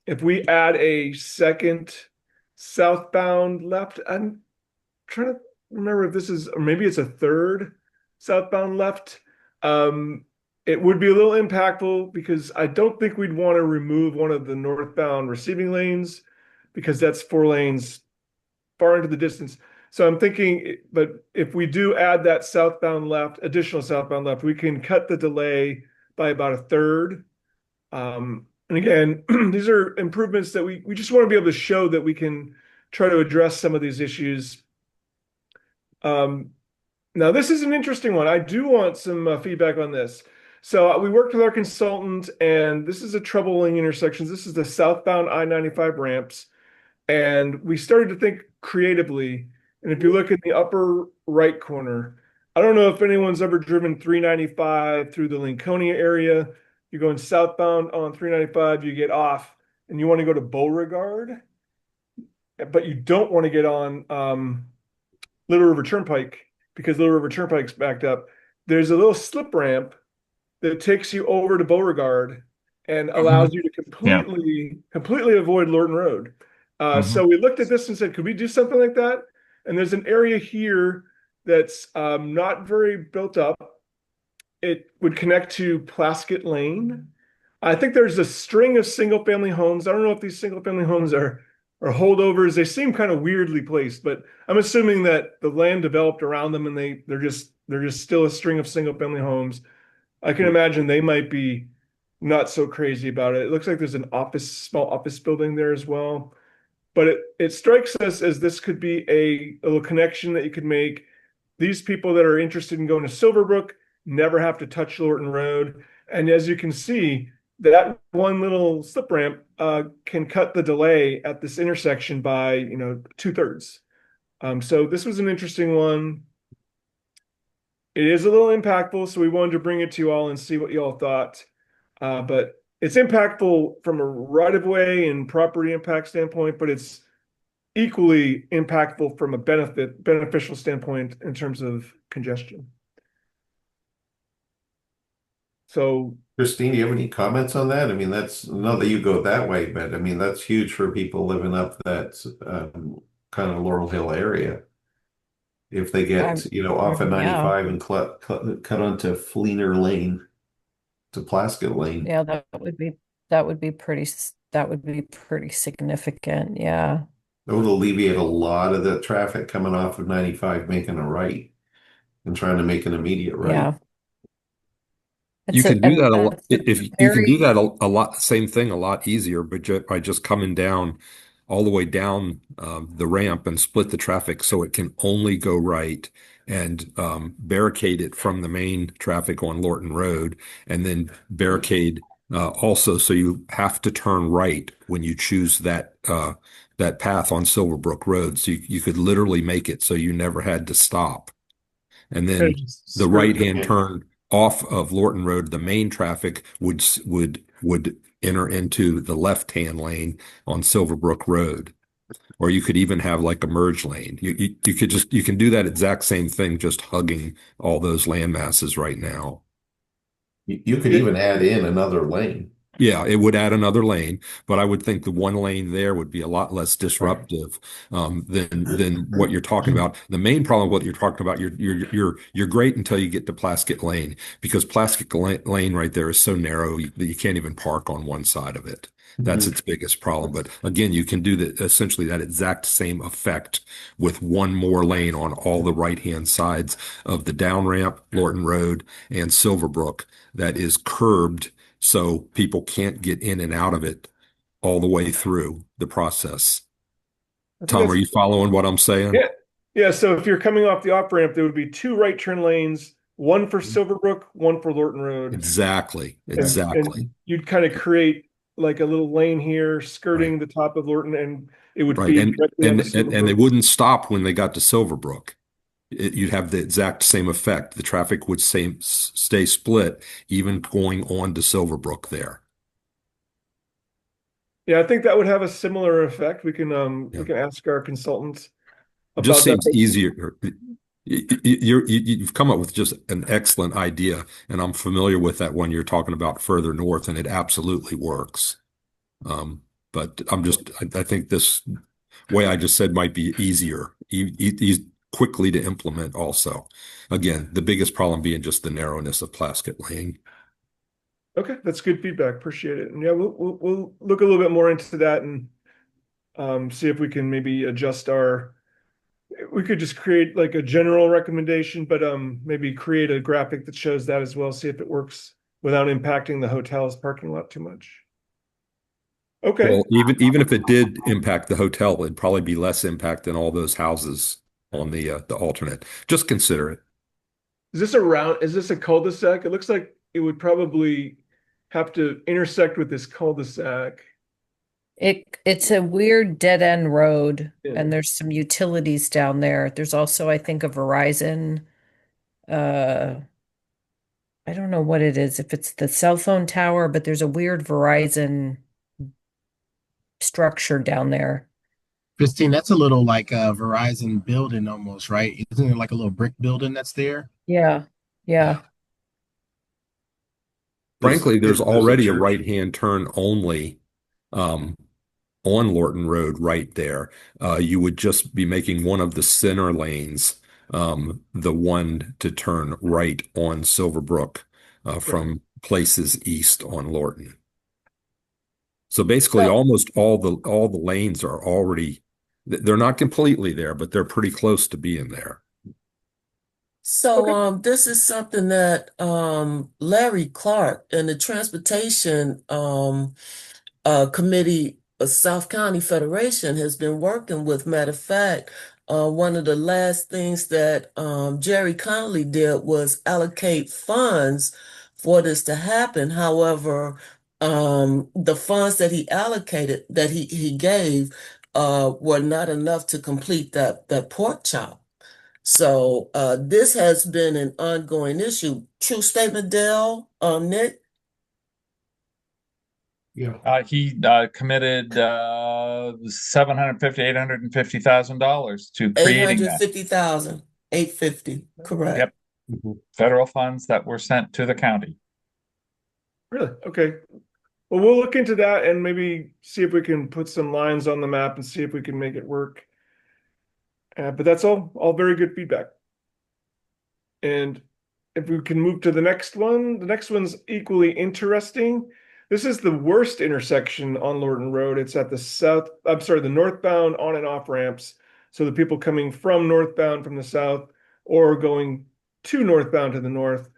If we add a second southbound left, I'm trying to remember if this is, or maybe it's a third southbound left. It would be a little impactful because I don't think we'd want to remove one of the northbound receiving lanes because that's 4 lanes far into the distance. So I'm thinking, but if we do add that additional southbound left, we can cut the delay by about a third. And again, these are improvements that we just want to be able to show that we can try to address some of these issues. Now, this is an interesting one. I do want some feedback on this. So we worked with our consultant, and this is a troubling intersections. This is the southbound I-95 ramps. And we started to think creatively. And if you look in the upper right corner, I don't know if anyone's ever driven 395 through the Lincolnia area. You're going southbound on 395, you get off, and you want to go to Beauregard, but you don't want to get on Little River Turnpike because Little River Turnpike's backed up. There's a little slip ramp that takes you over to Beauregard and allows you to completely avoid Lorton Road. So we looked at this and said, could we do something like that? And there's an area here that's not very built up. It would connect to Plaskett Lane. I think there's a string of single-family homes. I don't know if these single-family homes are holdovers. They seem kind of weirdly placed, but I'm assuming that the land developed around them and they're just still a string of single-family homes. I can imagine they might be not so crazy about it. It looks like there's an small office building there as well. But it strikes us as this could be a little connection that you could make. These people that are interested in going to Silverbrook never have to touch Lorton Road. And as you can see, that one little slip ramp can cut the delay at this intersection by 2/3. So this was an interesting one. It is a little impactful, so we wanted to bring it to you all and see what you all thought. But it's impactful from a right-of-way and property impact standpoint, but it's equally impactful from a beneficial standpoint in terms of congestion. So, Christine, do you have any comments on that? I mean, that's not that you go that way, but I mean, that's huge for people living up that kind of Laurel Hill area. If they get, off at 95 and cut onto Fleener Lane to Plaskett Lane. Yeah, that would be pretty significant. Yeah. That would alleviate a lot of the traffic coming off of 95, making a right and trying to make an immediate right. Yeah. You can do that if you can do that very- a lot, same thing, a lot easier, but by just coming down all the way down the ramp and split the traffic so it can only go right and barricade it from the main traffic on Lorton Road, and then barricade also so you have to turn right when you choose that path on Silverbrook Road. So you could literally make it so you never had to stop. And then the right-hand turn off of Lorton Road, the main traffic would enter into the left-hand lane on Silverbrook Road. Or you could even have like a merge lane. You can do that exact same thing, just hugging all those land masses right now. You could even add in another lane. Yeah, it would add another lane, but I would think the one lane there would be a lot less disruptive than what you're talking about. The main problem with what you're talking about, you're great until you get to Plaskett Lane, because Plaskett Lane right there is so narrow that you can't even park on one side of it. That's its biggest problem. But again, you can do essentially that exact same effect with one more lane on all the right-hand sides of the down ramp, Lorton Road, and Silverbrook that is curbed, so people can't get in and out of it all the way through the process. Tom, are you following what I'm saying? Yeah. Yeah. So if you're coming off the off ramp, there would be two right turn lanes, one for Silverbrook, one for Lorton Road. Exactly. And you'd kind of create like a little lane here skirting the top of Lorton, and it would feed and they wouldn't stop when they got to Silverbrook. You'd have the exact same effect. The traffic would stay split, even going on to Silverbrook there. Yeah, I think that would have a similar effect. We can ask our consultants It about just seems that. easier. You've come up with just an excellent idea, and I'm familiar with that one you're talking about further north, and it absolutely works. But I think this way I just said might be easier, quickly to implement also. Again, the biggest problem being just the narrowness of Plaskett Lane. Okay, that's good feedback. Appreciate it. And yeah, we'll look a little bit more into that and see if we can maybe adjust our we could just create like a general recommendation, but maybe create a graphic that shows that as well, see if it works without impacting the hotel's parking lot too much. Okay. Well, even if it did impact the hotel, it'd probably be less impact than all those houses on the alternate. Just consider it. Is this a cul-de-sac? It looks like it would probably have to intersect with this cul-de-sac. It's a weird dead end road, Yeah. and there's some utilities down there. There's also, I think, a Verizon. Uh, I don't know what it is, if it's the cell phone tower, but there's a weird Verizon structure down there. Christine, that's a little like a Verizon building almost, right? Isn't it like a little brick building that's there? Yeah, yeah. Frankly, there's already a church. right-hand turn only um, on Lorton Road right there. You would just be making one of the center lanes the one to turn right on Silverbrook from places east on Lorton. So basically, So- almost all the lanes are already, they're not completely there, but they're pretty close to being there. So this is something that Larry Clark and the Transportation Committee of South County Federation has been working with. Matter of fact, one of the last things that Jerry Connolly did was allocate funds for this to happen. However, the funds that he allocated, that he gave, were not enough to complete that pork chop. So this has been an ongoing issue. True statement, Dale, Nick? Yeah. He committed $750,000 to creating that. 850,000, 850, correct. Yep. Federal funds that were sent to the county. Really? Okay. Well, we'll look into that and maybe see if we can put some lines on the map and see if we can make it work. But that's all very good feedback. And if we can move to the next one's equally interesting. This is the worst intersection on Lorton Road. It's at the northbound on and off ramps. So the people coming from northbound from the south or going to northbound to the north.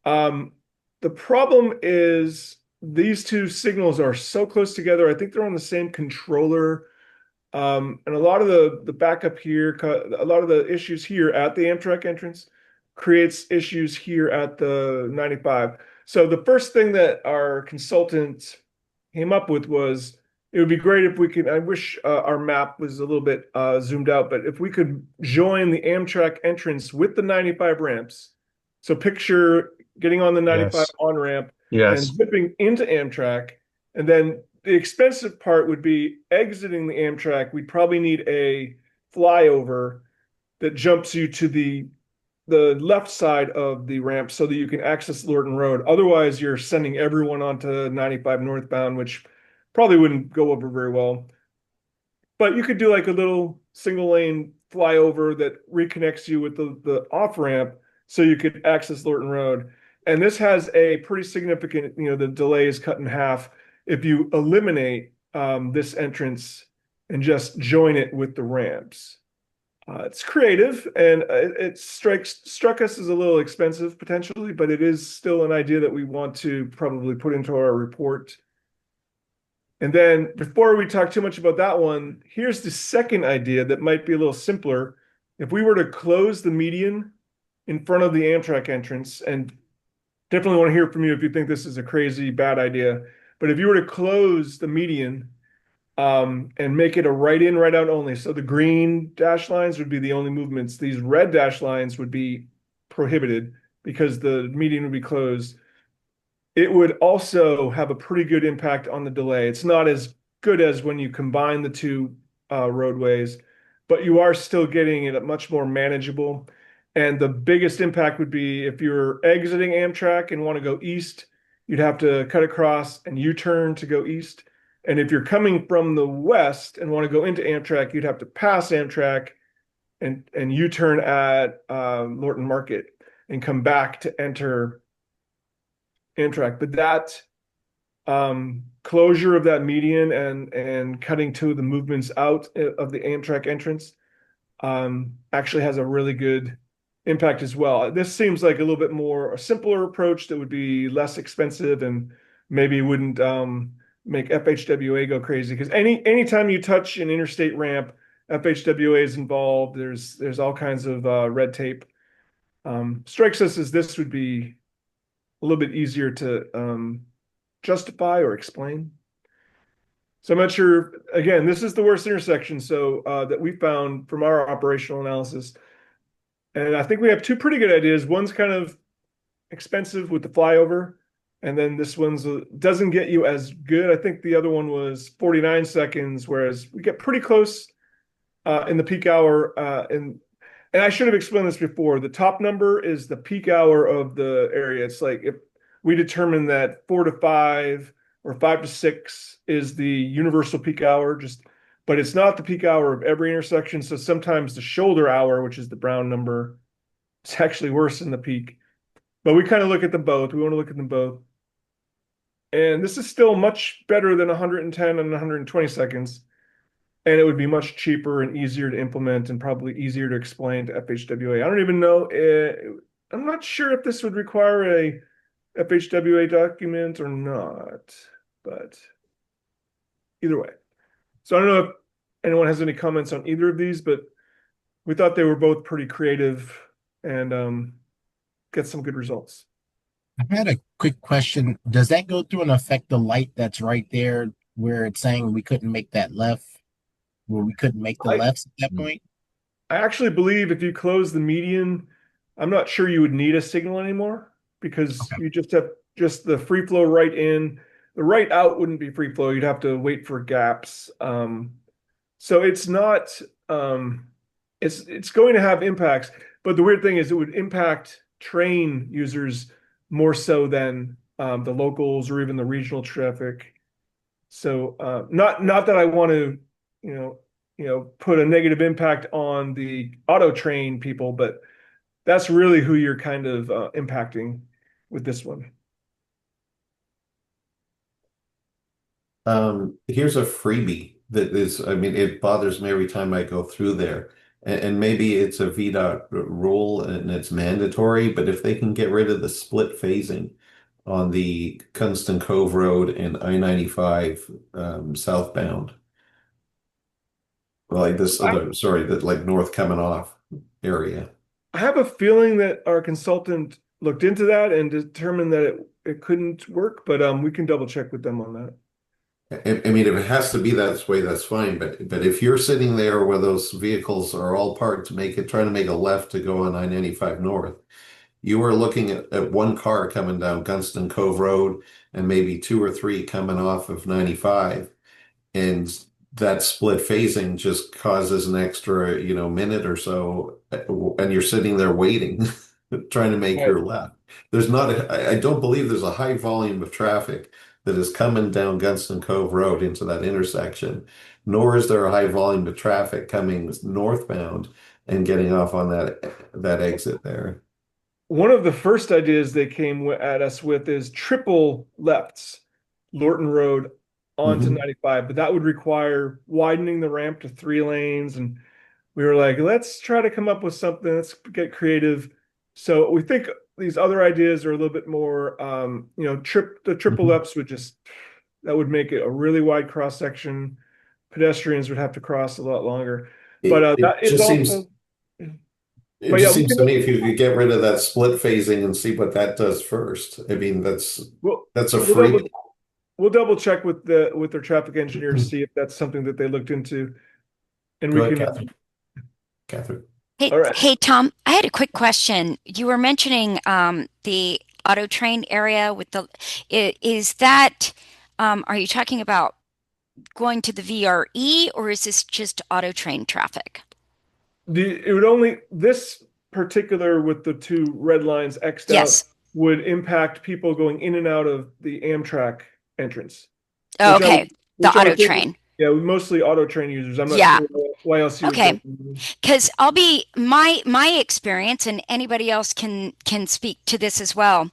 The problem is these two signals are so close together. I think they're on the same controller. And a lot of the backup here, a lot of the issues here at the Amtrak entrance creates issues here at the 95. So the first thing that our consultant came up with was it would be great if we could, I wish our map was a little bit zoomed out, but if we could join the Amtrak entrance with the 95 ramps. So picture getting on the 95 Yes. on ramp Yes. and zipping into Amtrak. And then the expensive part would be exiting the Amtrak. We'd probably need a flyover that jumps you to the left side of the ramp so that you can access Lorton Road. Otherwise, you're sending everyone onto 95 northbound, which probably wouldn't go over very well. But you could do like a little single lane flyover that reconnects you with the off ramp so you could access Lorton Road. And this has a pretty significant, the delay is cut in half if you eliminate this entrance and just join it with the ramps. It's creative and it struck us as a little expensive potentially, but it is still an idea that we want to probably put into our report. And then before we talk too much about that one, here's the second idea that might be a little simpler. If we were to close the median in front of the Amtrak entrance, and definitely want to hear from you if you think this is a crazy bad idea, but if you were to close the median and make it a right in, right out only. So the green dash lines would be the only movements. These red dash lines would be prohibited because the median would be closed. It would also have a pretty good impact on the delay. It's not as good as when you combine the two roadways, but you are still getting it much more manageable. And the biggest impact would be if you're exiting Amtrak and want to go east, you'd have to cut across and U-turn to go east. And if you're coming from the west and want to go into Amtrak, you'd have to pass Amtrak and U-turn at Lorton Market and come back to enter Amtrak. But that closure of that median and cutting two of the movements out of the Amtrak entrance actually has a really good impact as well. This seems like a little bit more a simpler approach that would be less expensive and maybe wouldn't make FHWA go crazy, because anytime you touch an interstate ramp, FHWA is involved. There's all kinds of red tape. Strikes us as this would be a little bit easier to justify or explain. So I'm not sure. Again, this is the worst intersection so that we found from our operational analysis. And I think we have two pretty good ideas. One's kind of expensive with the flyover, and then this one's doesn't get you as good. I think the other one was 49 seconds, whereas we get pretty close in the peak hour. And I should have explained this before. The top number is the peak hour of the area. It's like if we determine that 4 to 5 or 5 to 6 is the universal peak hour, but it's not the peak hour of every intersection. So sometimes the shoulder hour, which is the brown number, is actually worse than the peak. But we kind of look at them both. We want to look at them both. And this is still much better than 110 and 120 seconds. And it would be much cheaper and easier to implement and probably easier to explain to FHWA. I don't even know. I'm not sure if this would require a FHWA document or not, but either way. So I don't know if anyone has any comments on either of these, but we thought they were both pretty creative and get some good results. I had a quick question. Does that go through and affect the light that's right there where it's saying we couldn't make that left, where we couldn't make the lefts at that point? I actually believe if you close the median, I'm not sure you would need a signal anymore, because you just have the free flow right in. The right out wouldn't be free flow. You'd have to wait for gaps. So it's not, it's going to have impacts, but the weird thing is it would impact train users more so than the locals or even the regional traffic. So not that I want to, put a negative impact on the auto train people, but that's really who you're kind of impacting with this one. Here's a freebie that is, it bothers me every time I go through there. And maybe it's a VDOT rule and it's mandatory, but if they can get rid of the split phasing on the Gunston Cove Road and I-95 southbound, like this other, that like north coming off area. I have a feeling that our consultant looked into that and determined that it couldn't work, but we can double check with them on that. If it has to be that way, that's fine. But if you're sitting there where those vehicles are all parked trying to make a left to go on I-95 north, you are looking at one car coming down Gunston Cove Road and maybe 2 or 3 coming off of 95. And that split phasing just causes an extra, minute or so, and you're sitting there waiting, trying to make your left. I don't believe there's a high volume of traffic that is coming down Gunston Cove Road into that intersection, nor is there a high volume of traffic coming northbound and getting off on that exit there. One of the first ideas they came at us with is triple lefts, Lorton Road onto 95, but that would require widening the ramp to 3 lanes. And we were like, let's try to come up with something. Let's get creative. So we think these other ideas are a little bit more, the triple lefts that would make it a really wide cross section. Pedestrians would have to cross a lot longer. But that is also. It just seems to me if you could get rid of that split phasing and see what that does first. That's a free. We'll double check with their traffic engineer to see if that's something that they looked into, and we can. Catherine. Hey, Tom, I had a quick question. You were mentioning the auto train area with is that, are you talking about going to the VRE, or is this just auto train traffic? This particular with the 2 red lines X'd out would impact people going in and out of the Amtrak entrance. Oh, okay. The auto train. Yeah, mostly auto train users. I'm not sure why else you would. Because my experience, and anybody else can speak to this as well.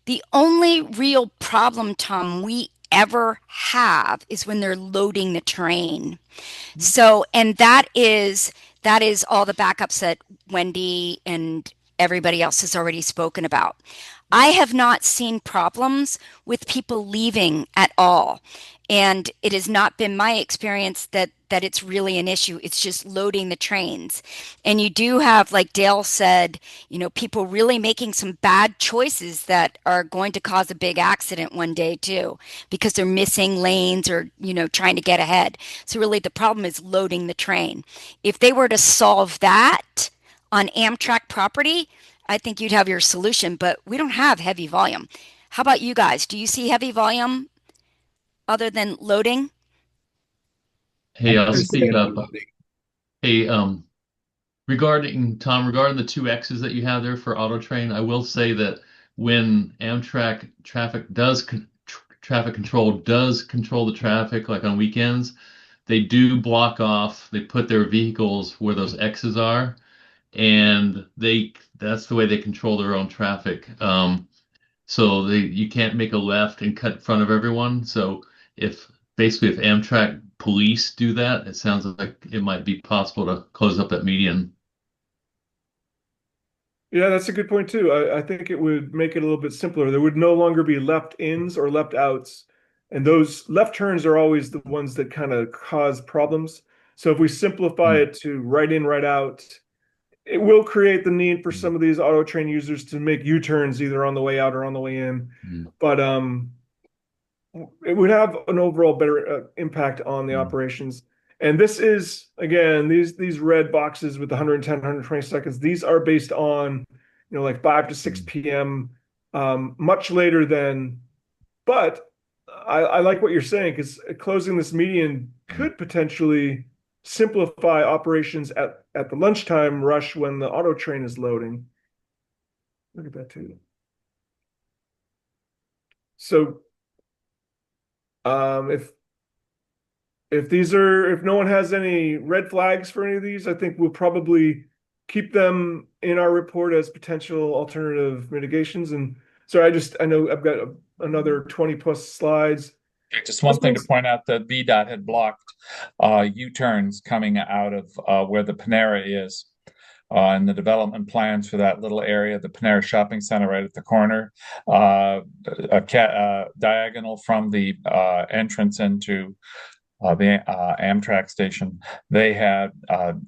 The only real problem, Tom, we ever have is when they're loading the train. So, and that is all the backups that Wendy and everybody else has already spoken about. I have not seen problems with people leaving at all. And it has not been my experience that it's really an issue. It's just loading the trains. And you do have, like Dale said, people really making some bad choices that are going to cause a big accident one day too, because they're missing lanes or, trying to get ahead. So really the problem is loading the train. If they were to solve that on Amtrak property, I think you'd have your solution, but we don't have heavy volume. How about you guys? Do you see heavy volume other than loading? Hey, I'll There's speak up. loading. Hey, regarding the two X's that you have there for auto train, I will say that when Amtrak traffic control does control the traffic, like on weekends, they do block off, they put their vehicles where those X's are, and that's the way they control their own traffic. So you can't make a left and cut in front of everyone. So if Amtrak police do that, it sounds like it might be possible to close up that median. Yeah, that's a good point too. I think it would make it a little bit simpler. There would no longer be left ins or left outs. And those left turns are always the ones that kind of cause problems. So if we simplify it to right in, right out, it will create the need for some of these auto train users to make U-turns either on the way out or on the way in. But it would have an overall better impact on the operations. And this is, again, these red boxes with 110, 120 seconds, these are based on, like 5 to 6 p.m., much later than, but I like what you're saying, because closing this median could potentially simplify operations at the lunchtime rush when the auto train is loading. Look at that too. So if no one has any red flags for any of these, I think we'll probably keep them in our report as potential alternative mitigations. And so I know I've got another 20 plus slides. Just one thing to point out that VDOT had blocked U-turns coming out of where the Panera is. And the development plans for that little area, the Panera Shopping Center right at the corner, diagonal from the entrance into the Amtrak station, they had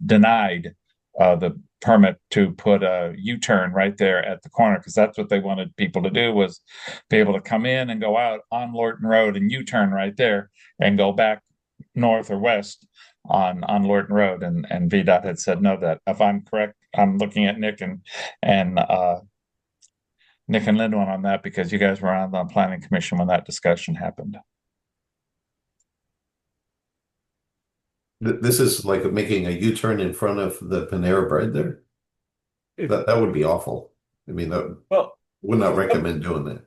denied the permit to put a U-turn right there at the corner, because that's what they wanted people to do, was be able to come in and go out on Lorton Road and U-turn right there and go back north or west on Lorton Road. And VDOT had said no. That, if I'm correct, I'm looking at Nick and Lindwin on that, because you guys were on the planning commission when that discussion happened. This is like making a U-turn in front of the Panera Bread there. That would be awful. I mean, would not recommend doing that.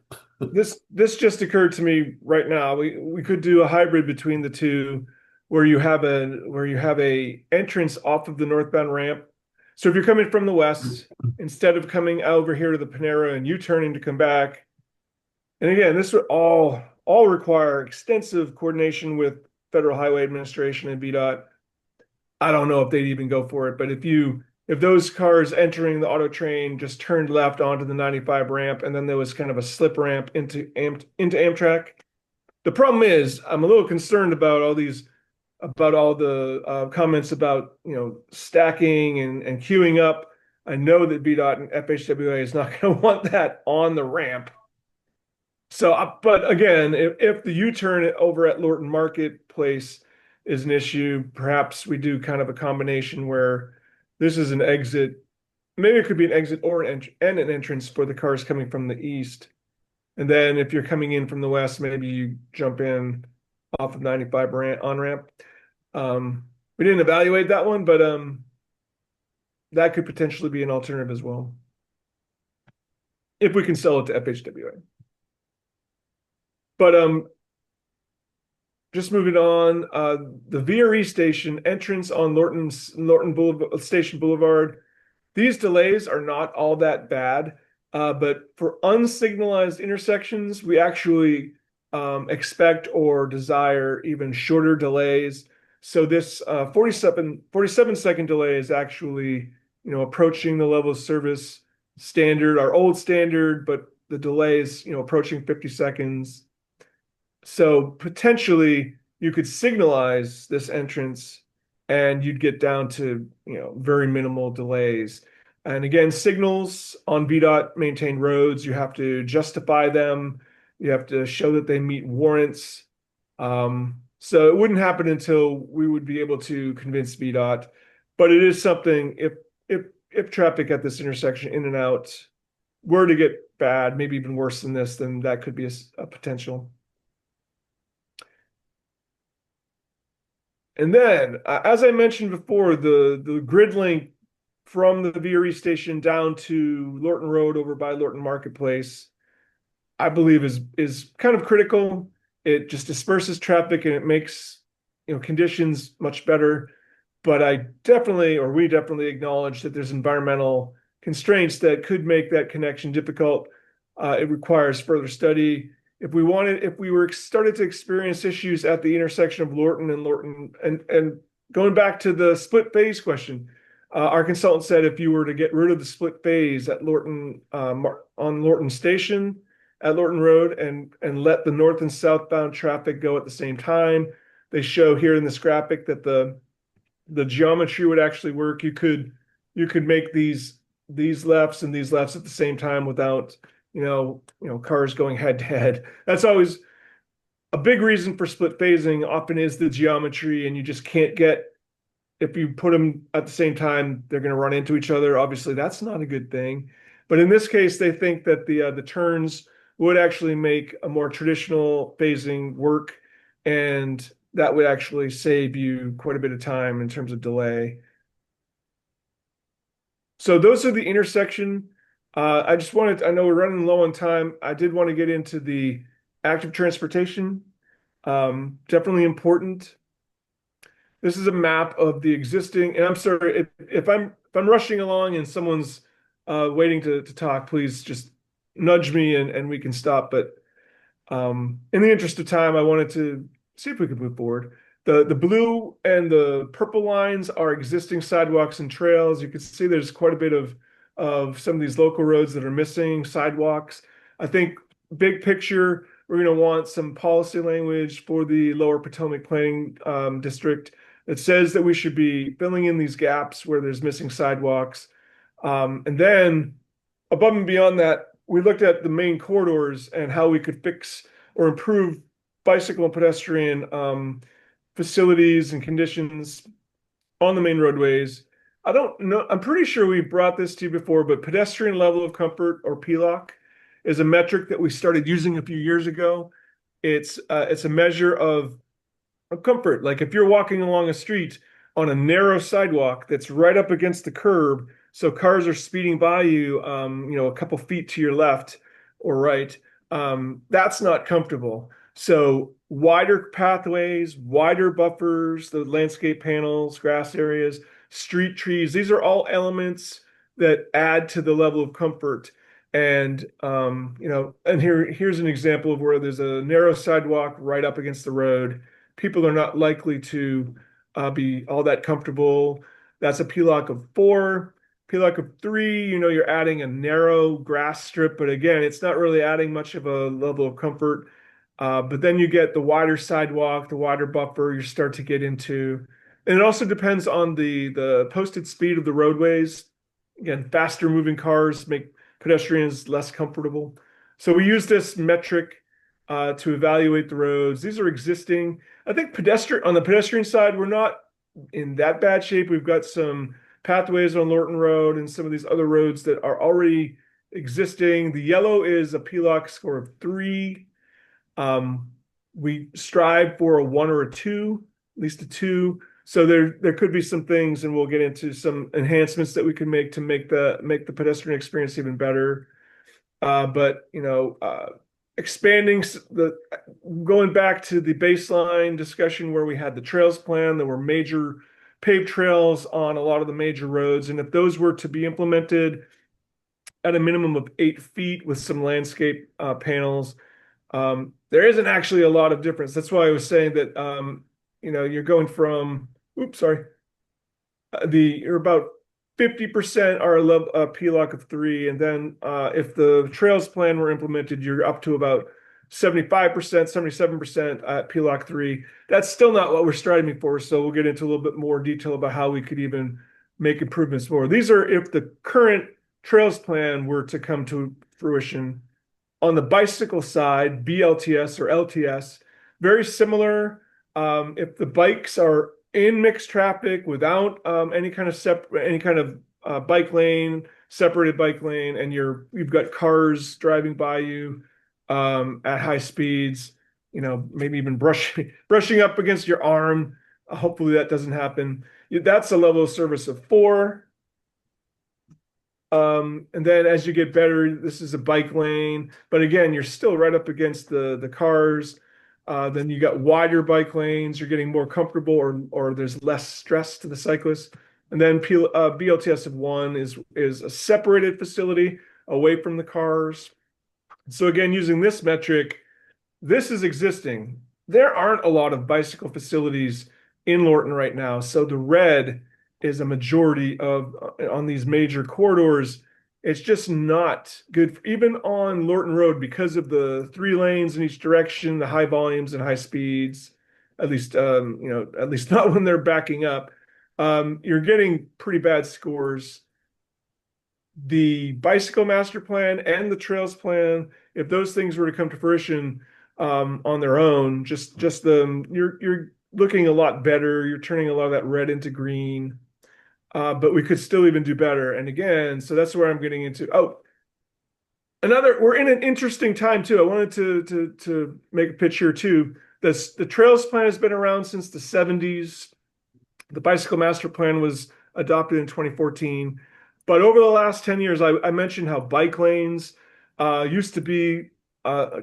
This just occurred to me right now. We could do a hybrid between the two, where you have a entrance off of the northbound ramp. So if you're coming from the west, instead of coming over here to the Panera and U-turning to come back, and again, this would all require extensive coordination with Federal Highway Administration and VDOT. I don't know if they'd even go for it, but if those cars entering the auto train just turned left onto the 95 ramp, and then there was kind of a slip ramp into Amtrak. The problem is, I'm a little concerned about all the comments about stacking and queuing up. I know that VDOT and FHWA is not going to want that on the ramp. So, but again, if the U-turn over at Lorton Marketplace is an issue, perhaps we do kind of a combination where this is an exit. Maybe it could be an exit or an entrance for the cars coming from the east. And then if you're coming in from the west, maybe you jump in off of 95 on-ramp. We didn't evaluate that one, but that could potentially be an alternative as well, if we can sell it to FHWA. But just moving on, the VRE station entrance on Lorton Station Boulevard. These delays are not all that bad, but for unsignalized intersections, we actually expect or desire even shorter delays. So this 47-second delay is actually, approaching the level of service standard, our old standard, but the delay is, approaching 50 seconds. So potentially you could signalize this entrance and you'd get down to, very minimal delays. And again, signals on VDOT maintained roads, you have to justify them. You have to show that they meet warrants. So it wouldn't happen until we would be able to convince VDOT. But it is something, if traffic at this intersection in and out were to get bad, maybe even worse than this, then that could be a potential. And then, as I mentioned before, the grid link from the VRE station down to Lorton Road over by Lorton Marketplace, I believe is kind of critical. It just disperses traffic and it makes, conditions much better. But we definitely acknowledge that there's environmental constraints that could make that connection difficult. It requires further study. If we were started to experience issues at the intersection of Lorton and going back to the split phase question, our consultant said if you were to get rid of the split phase at Lorton, on Lorton Station at Lorton Road and let the north and southbound traffic go at the same time, they show here in this graphic that the geometry would actually work. You could make these lefts and these lefts at the same time without cars going head to head. That's always a big reason for split phasing, often is the geometry, and you just can't get, if you put them at the same time, they're going to run into each other. Obviously, that's not a good thing. But in this case, they think that the turns would actually make a more traditional phasing work, and that would actually save you quite a bit of time in terms of delay. So those are the intersection. I know we're running low on time. I did want to get into the active transportation. Definitely important. This is a map of the existing, and I'm sorry if I'm rushing along and someone's waiting to talk, please just nudge me and we can stop. But in the interest of time, I wanted to see if we could move forward. The blue and the purple lines are existing sidewalks and trails. You can see there's quite a bit of some of these local roads that are missing sidewalks. I think big picture, we're going to want some policy language for the Lower Potomac Planning District that says that we should be filling in these gaps where there's missing sidewalks. And then above and beyond that, we looked at the main corridors and how we could fix or improve bicycle and pedestrian facilities and conditions on the main roadways. I don't know, I'm pretty sure we brought this to you before, but pedestrian level of comfort, or PLOC, is a metric that we started using a few years ago. It's a measure of comfort. Like if you're walking along a street on a narrow sidewalk that's right up against the curb, so cars are speeding by you, a couple feet to your left or right, that's not comfortable. So wider pathways, wider buffers, the landscape panels, grass areas, street trees, these are all elements that add to the level of comfort. And and here's an example of where there's a narrow sidewalk right up against the road. People are not likely to be all that comfortable. That's a PLOC of 4. PLOC of 3, you're adding a narrow grass strip, but again, it's not really adding much of a level of comfort. But then you get the wider sidewalk, the wider buffer, you start to get into, and it also depends on the posted speed of the roadways. Again, faster moving cars make pedestrians less comfortable. So we use this metric to evaluate the roads. These are existing. I think on the pedestrian side, we're not in that bad shape. We've got some pathways on Lorton Road and some of these other roads that are already existing. The yellow is a PLOC score of 3. We strive for a 1 or a 2, at least a 2. So there could be some things, and we'll get into some enhancements that we can make to make the pedestrian experience even better. But going back to the baseline discussion where we had the trails plan, there were major paved trails on a lot of the major roads, and if those were to be implemented at a minimum of 8 feet with some landscape panels, there isn't actually a lot of difference. That's why I was saying that, you're going from, oops, sorry, you're about 50% are a level PLOC of 3, and then if the trails plan were implemented, you're up to about 75%, 77% at PLOC 3. That's still not what we're striving for, so we'll get into a little bit more detail about how we could even make improvements more. These are if the current trails plan were to come to fruition. On the bicycle side, BLTS or LTS, very similar. If the bikes are in mixed traffic without any kind of bike lane, separated bike lane, and you've got cars driving by you at high speeds, maybe even brushing up against your arm. Hopefully that doesn't happen. That's a level of service of 4. And then as you get better, this is a bike lane, but again, you're still right up against the cars. Then you got wider bike lanes, you're getting more comfortable, or there's less stress to the cyclist. And then BLTS of 1 is a separated facility away from the cars. So again, using this metric, this is existing. There aren't a lot of bicycle facilities in Lorton right now. So the red is a majority on these major corridors. It's just not good, even on Lorton Road, because of the 3 lanes in each direction, the high volumes and high speeds. At least, at least not when they're backing up. You're getting pretty bad scores. The bicycle master plan and the trails plan, if those things were to come to fruition on their own, you're looking a lot better. You're turning a lot of that red into green. But we could still even do better. And again, so that's where I'm getting into. Oh, we're in an interesting time too. I wanted to make a pitch here too. The trails plan has been around since the 70s. The bicycle master plan was adopted in 2014. But over the last 10 years, I mentioned how bike lanes used to be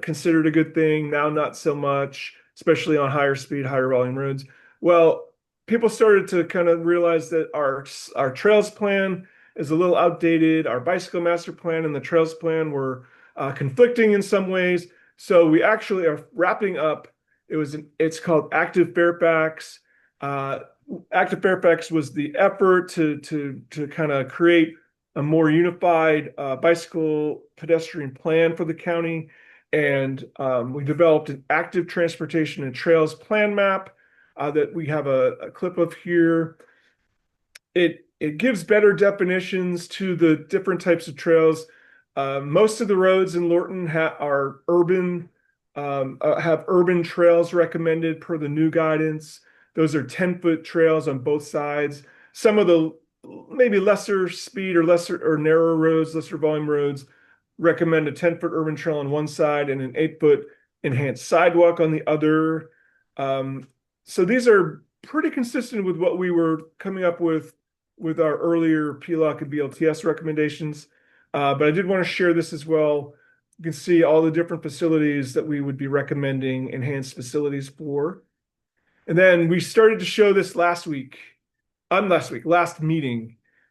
considered a good thing. Now, not so much, especially on higher speed, higher volume roads. Well, people started to kind of realize that our trails plan is a little outdated. Our bicycle master plan and the trails plan were conflicting in some ways. So we actually are wrapping up. It's called Active Fairfax. Active Fairfax was the effort to kind of create a more unified bicycle pedestrian plan for the county. And we developed an active transportation and trails plan map that we have a clip of here. It gives better definitions to the different types of trails. Most of the roads in Lorton are urban, have urban trails recommended per the new guidance. Those are 10-foot trails on both sides. Some of the maybe lesser speed or narrower roads, lesser volume roads, recommend a 10-foot urban trail on one side and an 8-foot enhanced sidewalk on the other. So these are pretty consistent with what we were coming up with our earlier PLOC and BLTS recommendations. But I did want to share this as well. You can see all the different facilities that we would be recommending enhanced facilities for. And then we started to show this last meeting,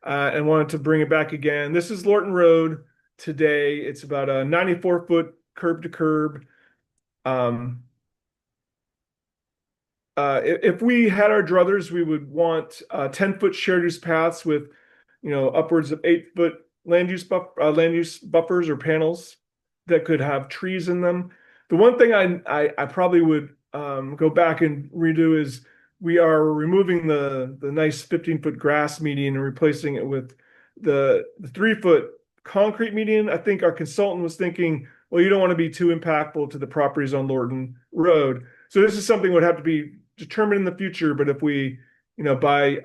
and wanted to bring it back again. This is Lorton Road today. It's about a 94-foot curb to curb. If we had our druthers, we would want 10-foot shared use paths with, upwards of 8-foot land use buffers or panels that could have trees in them. The one thing I probably would go back and redo is we are removing the nice 15-foot grass median and replacing it with the 3-foot concrete median. I think our consultant was thinking, well, you don't want to be too impactful to the properties on Lorton Road. So this is something that would have to be determined in the future. But if we, by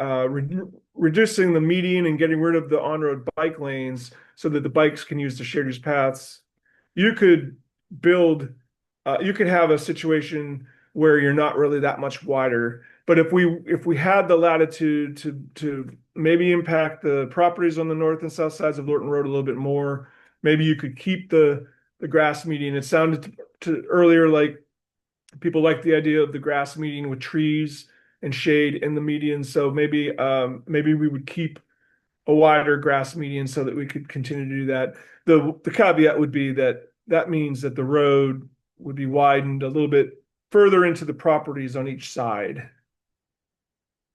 reducing the median and getting rid of the on-road bike lanes so that the bikes can use the shared use paths, you could have a situation where you're not really that much wider. But if we had the latitude to maybe impact the properties on the north and south sides of Lorton Road a little bit more, maybe you could keep the grass median. It sounded to earlier like people like the idea of the grass median with trees and shade in the median. So maybe we would keep a wider grass median so that we could continue to do that. The caveat would be that means that the road would be widened a little bit further into the properties on each side.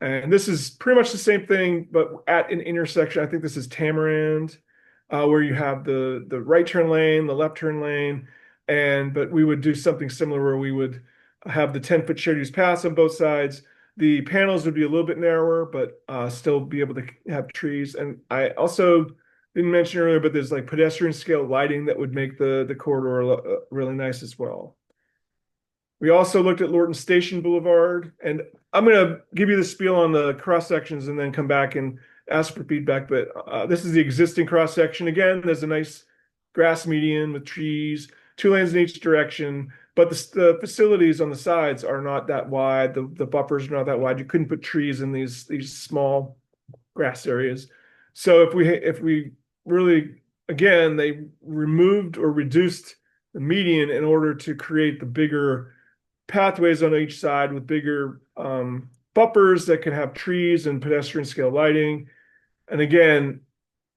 And this is pretty much the same thing, but at an intersection. I think this is Tamarand, where you have the right turn lane, the left turn lane, but we would do something similar where we would have the 10-foot shared use paths on both sides. The panels would be a little bit narrower, but still be able to have trees. And I also didn't mention earlier, but there's like pedestrian scale lighting that would make the corridor really nice as well. We also looked at Lorton Station Boulevard, and I'm going to give you the spiel on the cross sections and then come back and ask for feedback. But this is the existing cross section. Again, there's a nice grass median with trees, 2 lanes in each direction. But the facilities on the sides are not that wide. The buffers are not that wide. You couldn't put trees in these small grass areas. So if we really, again, they removed or reduced the median in order to create the bigger pathways on each side with bigger buffers that can have trees and pedestrian scale lighting. And again,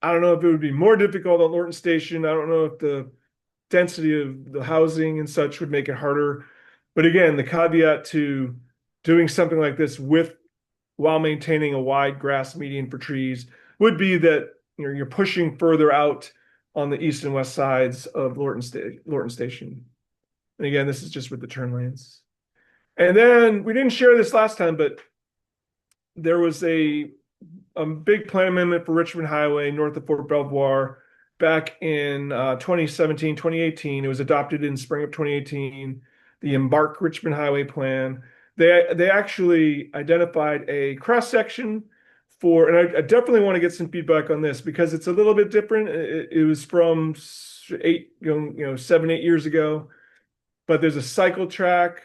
I don't know if it would be more difficult on Lorton Station. I don't know if the density of the housing and such would make it harder. But again, the caveat to doing something like this while maintaining a wide grass median for trees would be that you're pushing further out on the east and west sides of Lorton Station. And again, this is just with the turn lanes. And then we didn't share this last time, but there was a big plan amendment for Richmond Highway north of Fort Belvoir back in 2017, 2018. It was adopted in spring of 2018, the Embark Richmond Highway Plan. They actually identified a cross section and I definitely want to get some feedback on this because it's a little bit different. It was from 7, 8 years ago, but there's a cycle track.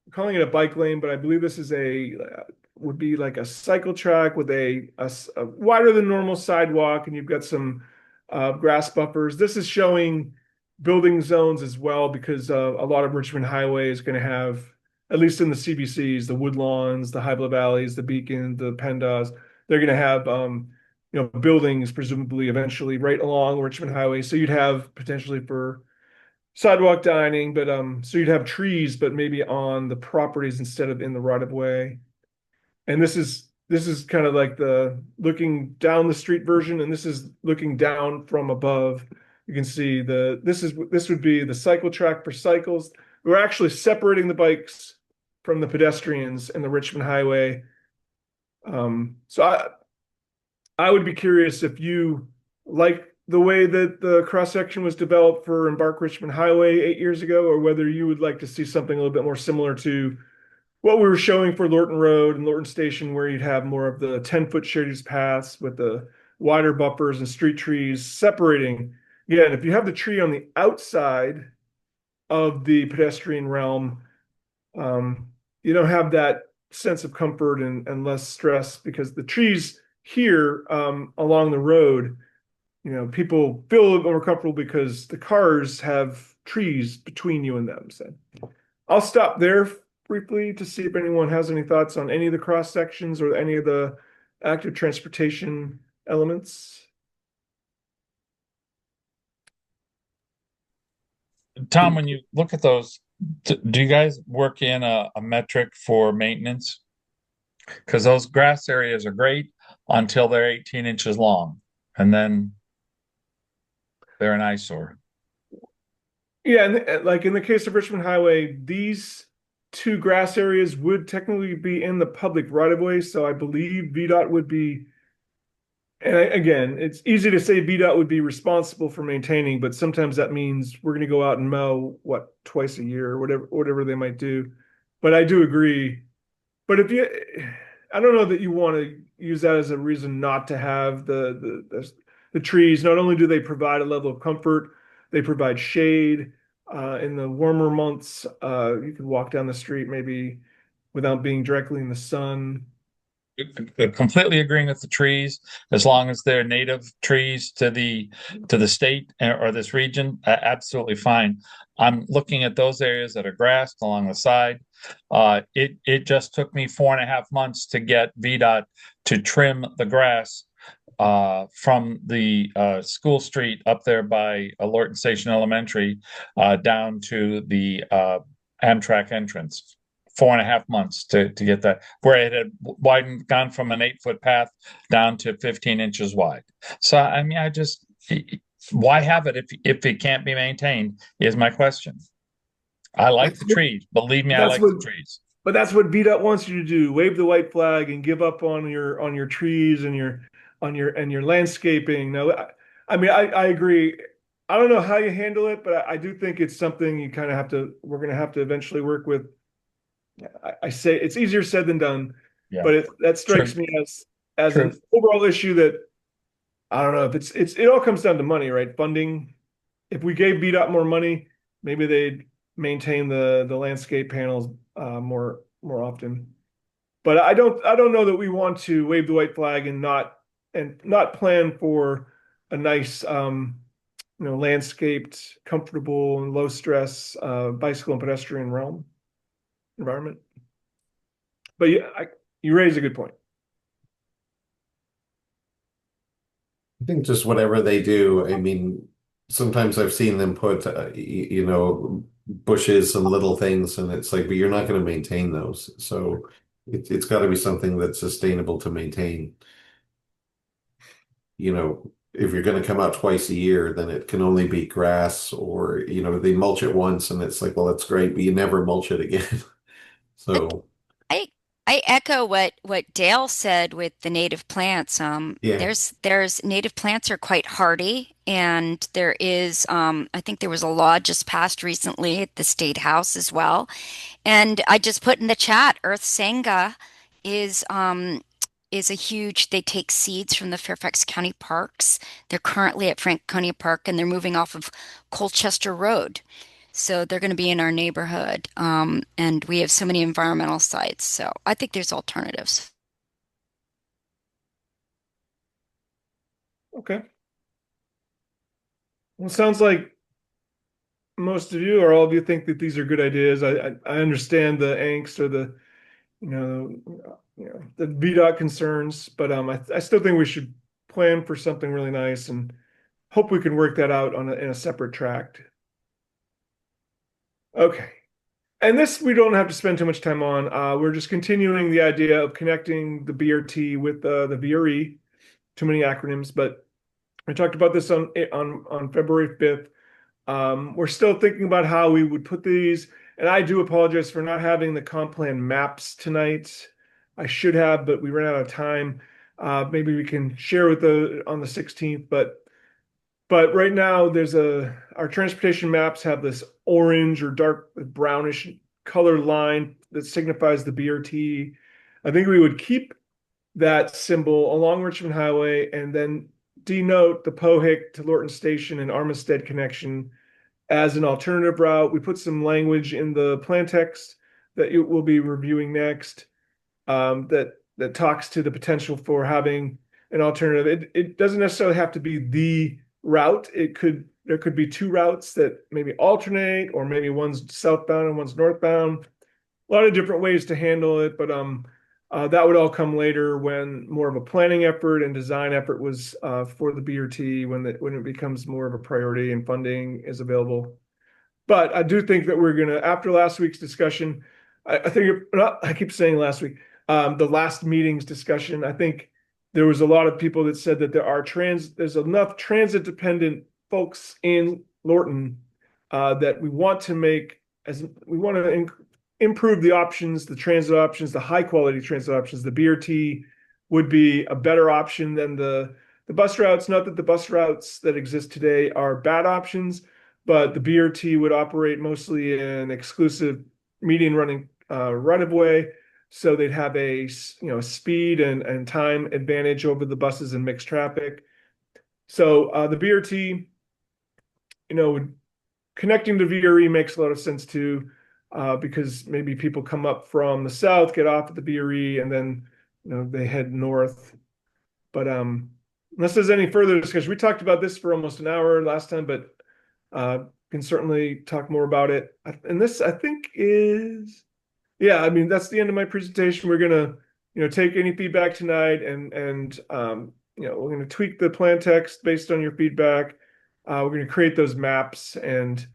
I'm calling it a bike lane, but I believe this is would be like a cycle track with a wider than normal sidewalk, and you've got some grass buffers. This is showing building zones as well because a lot of Richmond Highway is going to have, at least in the CBCs, the Woodlawns, the High Bluff Valleys, the Beacon, the Pendas. They're going to have buildings presumably eventually right along Richmond Highway. So you'd have potentially for sidewalk dining, but so you'd have trees, but maybe on the properties instead of in the right of way. And this is kind of like the looking down the street version, and this is looking down from above. You can see this would be the cycle track for cycles. We're actually separating the bikes from the pedestrians in the Richmond Highway. So I would be curious if you like the way that the cross section was developed for Embark Richmond Highway 8 years ago, or whether you would like to see something a little bit more similar to what we were showing for Lorton Road and Lorton Station, where you'd have more of the 10-foot shared use paths with the wider buffers and street trees separating. Again, if you have the tree on the outside of the pedestrian realm, you don't have that sense of comfort and less stress because the trees here along the road, people feel a little more comfortable because the cars have trees between you and them. So I'll stop there briefly to see if anyone has any thoughts on any of the cross sections or any of the active transportation elements. Tom, when you look at those, do you guys work in a metric for maintenance? Because those grass areas are great until they're 18 inches long, and then they're an eyesore. Yeah, and like in the case of Richmond Highway, these 2 grass areas would technically be in the public right-of-way, so I believe VDOT would be, and again, it's easy to say VDOT would be responsible for maintaining, but sometimes that means we're going to go out and mow, twice a year, or whatever they might do. But I do agree. But I don't know that you want to use that as a reason not to have the trees. Not only do they provide a level of comfort, they provide shade. In the warmer months, you can walk down the street maybe without being directly in the sun. Completely agreeing with the trees, as long as they're native trees to the state or this region, absolutely fine. I'm looking at those areas that are grassed along the side. It just took me 4.5 months to get VDOT to trim the grass from the school street up there by Lorton Station Elementary down to the Amtrak entrance. 4.5 months to get that, where it had widened, gone from an 8-foot path down to 15 inches wide. So I mean, why have it if it can't be maintained is my question. I like the trees. Believe me, I like the trees. But that's what VDOT wants you to do: wave the white flag and give up on your trees and your landscaping. Now, I mean, I agree. I don't know how you handle it, but I do think it's something you kind of have to. We're going to have to eventually work with. I say it's easier said than done, Yeah. but that strikes me as True. an overall issue that I don't know if it all comes down to money, right? Funding. If we gave VDOT more money, maybe they'd maintain the landscape panels more often. But I don't know that we want to wave the white flag and not plan for a nice landscaped, comfortable and low stress bicycle and pedestrian environment. But you raise a good point. I think just whatever they do, I mean, sometimes I've seen them put, bushes and little things, and it's like, but you're not going to maintain those. So it's got to be something that's sustainable to maintain. If you're going to come out twice a year, then it can only be grass, or, they mulch it once and it's like, well, that's great, but you never mulch it again. So I echo what Dale said with the native plants. yeah, There's native plants are quite hardy, and there is I think there was a law just passed recently at the state house as well. And I just put in the chat, Earth Sangha is a huge. They take seeds from the Fairfax County parks. They're currently at Franconia Park, and they're moving off of Colchester Road. So they're going to be in our neighborhood. And we have so many environmental sites. So I think there's alternatives. Okay. Well, it sounds like most of you or all of you think that these are good ideas. I understand the angst or the the VDOT concerns, but I still think we should plan for something really nice and hope we can work that out in a separate tract. Okay. And this we don't have to spend too much time on. We're just continuing the idea of connecting the BRT with the VRE. Too many acronyms, but we talked about this on February 5th. We're still thinking about how we would put these, and I do apologize for not having the comp plan maps tonight. I should have, but we ran out of time. Maybe we can share with on the 16th, but right now our transportation maps have this orange or dark brownish color line that signifies the BRT. I think we would keep that symbol along Richmond Highway and then denote the Pohick to Lorton Station and Armistead connection as an alternative route. We put some language in the plan text that we'll be reviewing next that talks to the potential for having an alternative. It doesn't necessarily have to be the route. There could be two routes that maybe alternate, or maybe one's southbound and one's northbound. A lot of different ways to handle it, but that would all come later when more of a planning effort and design effort was for the BRT when it becomes more of a priority and funding is available. But I do think that we're gonna, after last week's discussion, I keep saying last week, the last meeting's discussion, I think there was a lot of people that said that there's enough transit dependent folks in Lorton that we want to improve the options, the transit options, the high quality transit options. The BRT would be a better option than the bus routes. Not that the bus routes that exist today are bad options, but the BRT would operate mostly in exclusive median running right of way. So they'd have a speed and time advantage over the buses and mixed traffic. So the BRT, connecting to VRE makes a lot of sense too, because maybe people come up from the south, get off at the BRE, and then they head north. But unless there's any further discussion, we talked about this for almost an hour last time, but can certainly talk more about it. And this, I think, is. Yeah, that's the end of my presentation. We're gonna, take any feedback tonight and we're going to tweak the plan text based on your feedback. We're going to create those maps and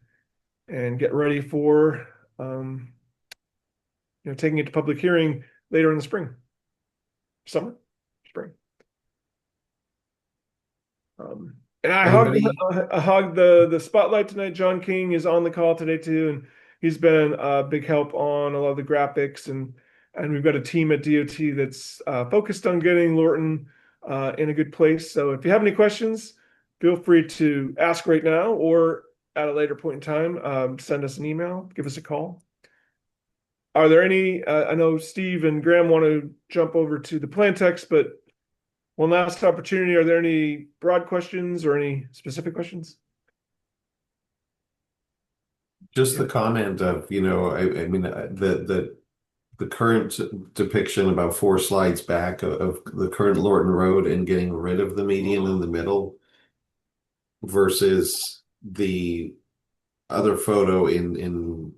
get ready for taking it to public hearing later in the spring, spring. And I hogged the spotlight tonight. John King is on the call today too, and he's been a big help on a lot of the graphics, and we've got a team at DOT that's focused on getting Lorton in a good place. So if you have any questions, feel free to ask right now or at a later point in time. Send us an email, give us a call. Are there any? I know Steve and Graham want to jump over to the plan text, but one last opportunity. Are there any broad questions or any specific questions? Just the comment of, I mean, the current depiction about 4 slides back of the current Lorton Road and getting rid of the median in the middle versus the other photo in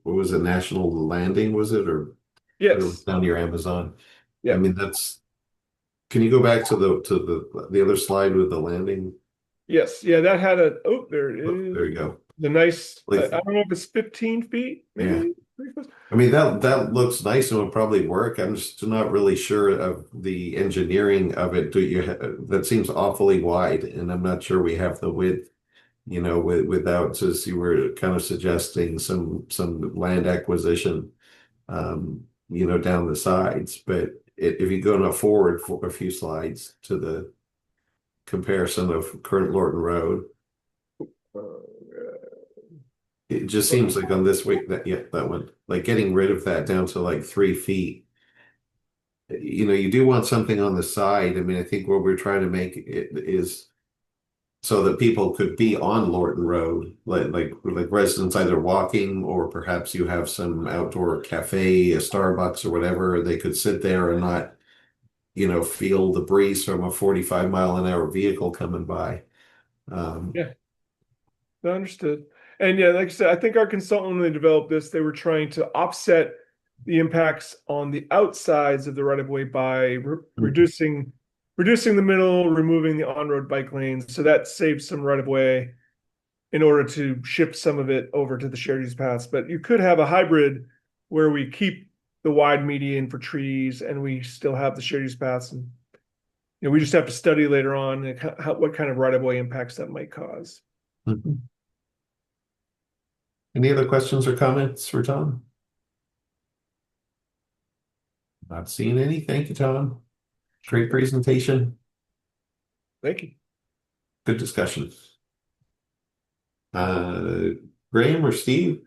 what was it, National Landing, was it? Or yes, it was down near Amazon. Yeah. I mean, can you go back to the other slide with the landing? Yes. Yeah, that had there it is. There you go. The nice, I don't know if it's 15 feet, maybe. Yeah. I mean, that looks nice and would probably work. I'm just not really sure of the engineering of it. That seems awfully wide, and I'm not sure we have the width, without, as you were kind of suggesting, some land acquisition, down the sides. But if you go forward for a few slides to the comparison of current Lorton Road, it just seems like on this week that one, like getting rid of that down to like 3 feet. You do want something on the side. I mean, I think what we're trying to make it is so that people could be on Lorton Road, like residents either walking, or perhaps you have some outdoor cafe, a Starbucks or whatever. They could sit there and not, feel the breeze from a 45-mile-an-hour vehicle coming by. Yeah, understood. And yeah, like I said, I think our consultant, when they developed this, they were trying to offset the impacts on the outsides of the right of way by reducing the middle, removing the on-road bike lanes. So that saves some right of way in order to shift some of it over to the shared use paths. But you could have a hybrid where we keep the wide median for trees and we still have the shared use paths. And we just have to study later on what kind of right of way impacts that might cause. Mm-hmm. Any other questions or comments for Tom? Not seeing any. Thank you, Tom. Great presentation. Thank you. Good discussion. Graham or Steve?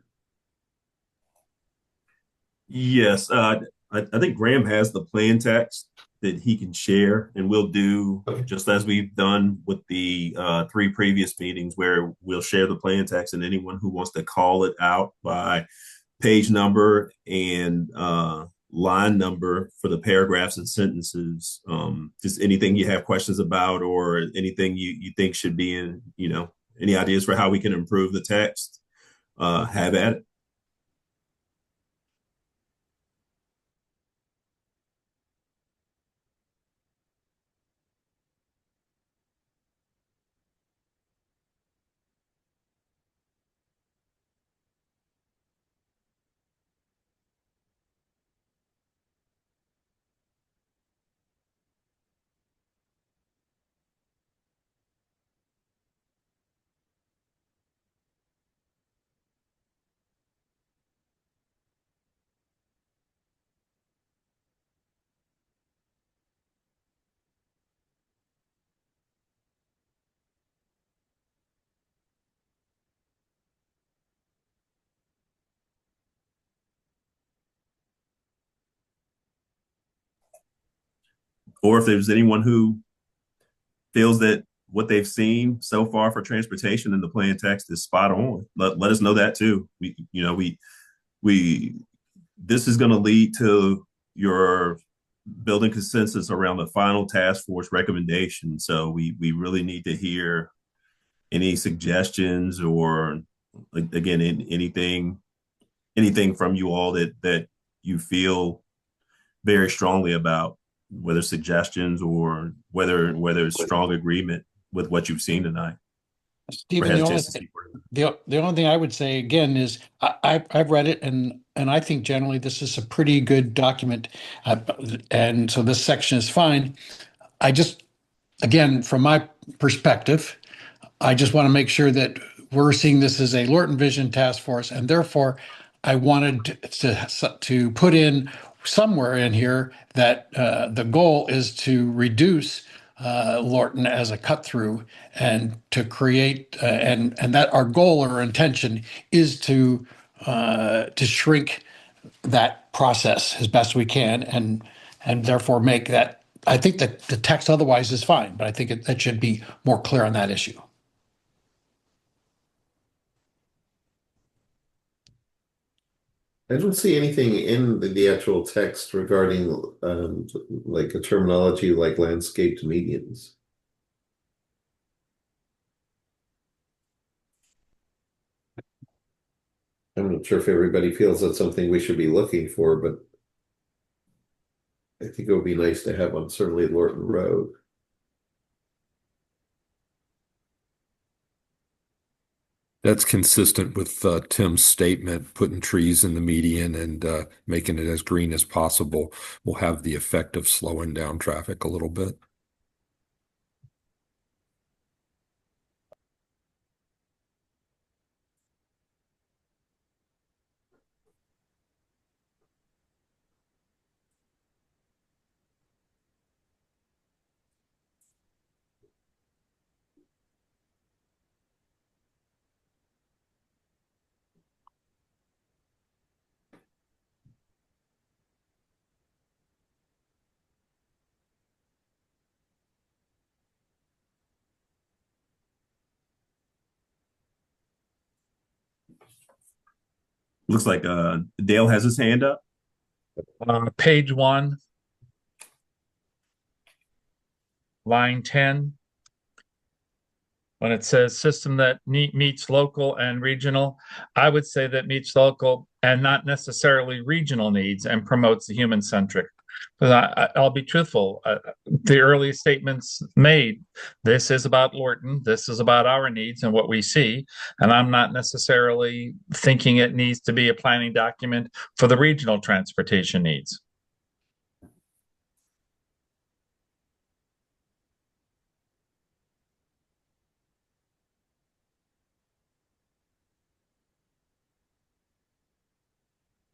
Yes, I think Graham has the plan text that he can share, and we'll do just as we've done with the 3 previous meetings, where we'll share the plan text, and anyone who wants to call it out by page number and line number for the paragraphs and sentences, just anything you have questions about or anything you think should be in, any ideas for how we can improve the text, have at it. Or if there's anyone who feels that what they've seen so far for transportation in the plan text is spot on, let us know that too. This is going to lead to your building consensus around the final task force recommendation. So we really need to hear any suggestions or, again, anything from you all that you feel very strongly about. whether suggestions or whether it's strong agreement with what you've seen tonight. Stephen, the only thing I would say again is I've read it and I think generally this is a pretty good document, and so this section is fine. I just, again, from my perspective, I just want to make sure that we're seeing this as a Lorton Vision Task Force, and therefore I wanted to put in somewhere in here that the goal is to reduce Lorton as a cut through and to create and that our goal or intention is to shrink that process as best we can and therefore make that. I think that the text otherwise is fine, but I think it should be more clear on that issue. I don't see anything in the actual text regarding like a terminology like landscaped medians. I'm not sure if everybody feels that's something we should be looking for, but I think it would be nice to have on certainly Lorton Road. That's consistent with Tim's statement, putting trees in the median and making it as green as possible will have the effect of slowing down traffic a little bit. Looks like Dale has his hand up. Page 1, line 10. When it says system that meets local and regional, I would say that meets local and not necessarily regional needs and promotes the human-centric. I'll be truthful. The early statements made, this is about Lorton, this is about our needs and what we see, and I'm not necessarily thinking it needs to be a planning document for the regional transportation needs.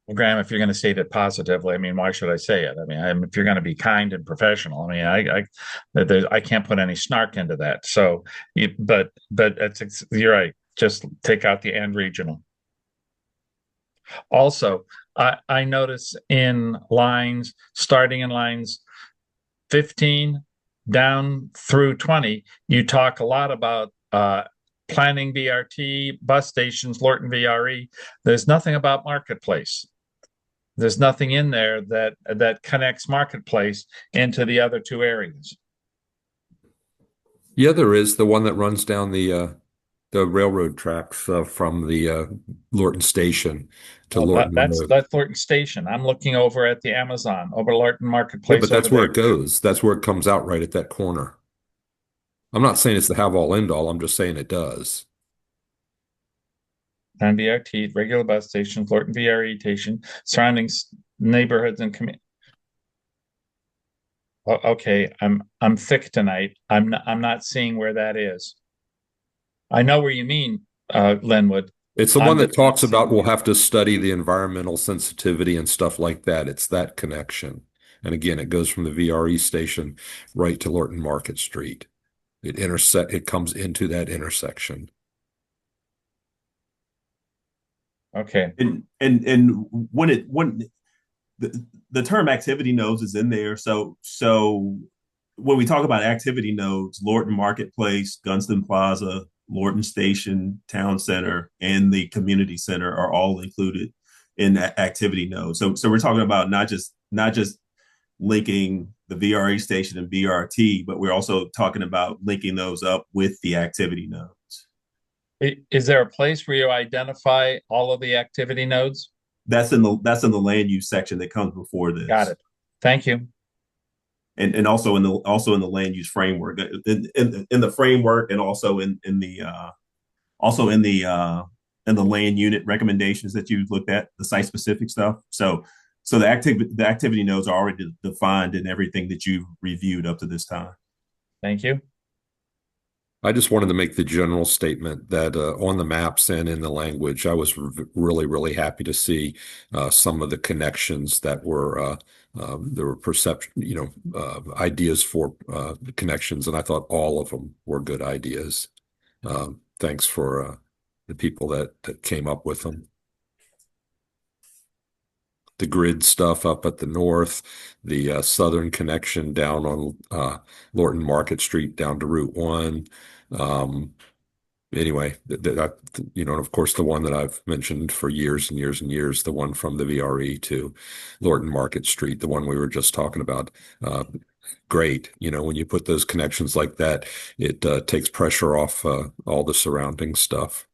Well, Graham, if you're going to state it positively, I mean, why should I say it? I mean, if you're going to be kind and professional, I mean, I can't put any snark into that. So, but you're right. Just take out the and regional. Also, I notice in lines starting in lines 15 down through 20, you talk a lot about planning BRT, bus stations, Lorton VRE. There's nothing about marketplace. There's nothing in there that connects marketplace into the other two areas. Yeah, there is the one that runs down the railroad tracks from the Lorton Station to Lorton. That's Lorton Station. I'm looking over at the Amazon over Lorton Marketplace. Yeah, but that's where it goes. That's where it comes out right at that corner. I'm not saying it's the have all end all. I'm just saying it does. And BRT, regular bus stations, Lorton VRE station, surrounding neighborhoods and community. Okay, I'm thick tonight. I'm not seeing where that is. I know where you mean, Linwood. It's the one that talks about we'll have to study the environmental sensitivity and stuff like that. It's that connection. And again, it goes from the VRE station right to Lorton Market Street. It comes into that intersection. Okay. And when the term activity nodes is in there, so when we talk about activity nodes, Lorton Marketplace, Gunston Plaza, Lorton Station, Town Center, and the community center are all included in that activity node. So we're talking about not just linking the VRE station and BRT, but we're also talking about linking those up with the activity nodes. Is there a place where you identify all of the activity nodes? That's in the land use section that comes before this. Got it. Thank you. and also in the land use framework, in the framework, and also in the land unit recommendations that you looked at, the site specific stuff. So the activity nodes are already defined in everything that you've reviewed up to this time. Thank you. I just wanted to make the general statement that on the maps and in the language, I was really, really happy to see some of the connections that were there were ideas for connections, and I thought all of them were good ideas. Thanks for the people that came up with them. The grid stuff up at the north, the southern connection down on Lorton Market Street down to Route 1. Anyway, and of course, the one that I've mentioned for years and years and years, the one from the VRE to Lorton Market Street, the one we were just talking about. Great. When you put those connections like that, it takes pressure off all the surrounding stuff.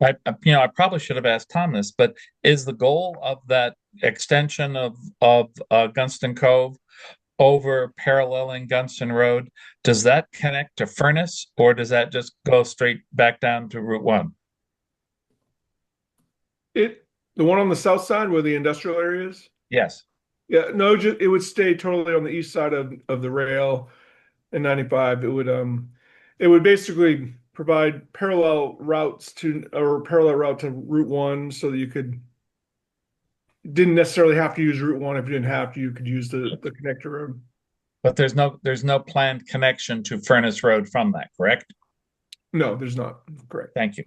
I probably should have asked Tom this, but is the goal of that extension of Gunston Cove over paralleling Gunston Road, does that connect to Furnace, or does that just go straight back down to Route 1? The one on the south side where the industrial area is? Yes. Yeah, no, it would stay totally on the east side of the rail in 95. It would basically provide parallel route to Route 1, so that you didn't necessarily have to use Route 1. If you didn't have to, you could use the connector road. But there's no planned connection to Furnace Road from that, correct? No, there's not. Correct. Thank you.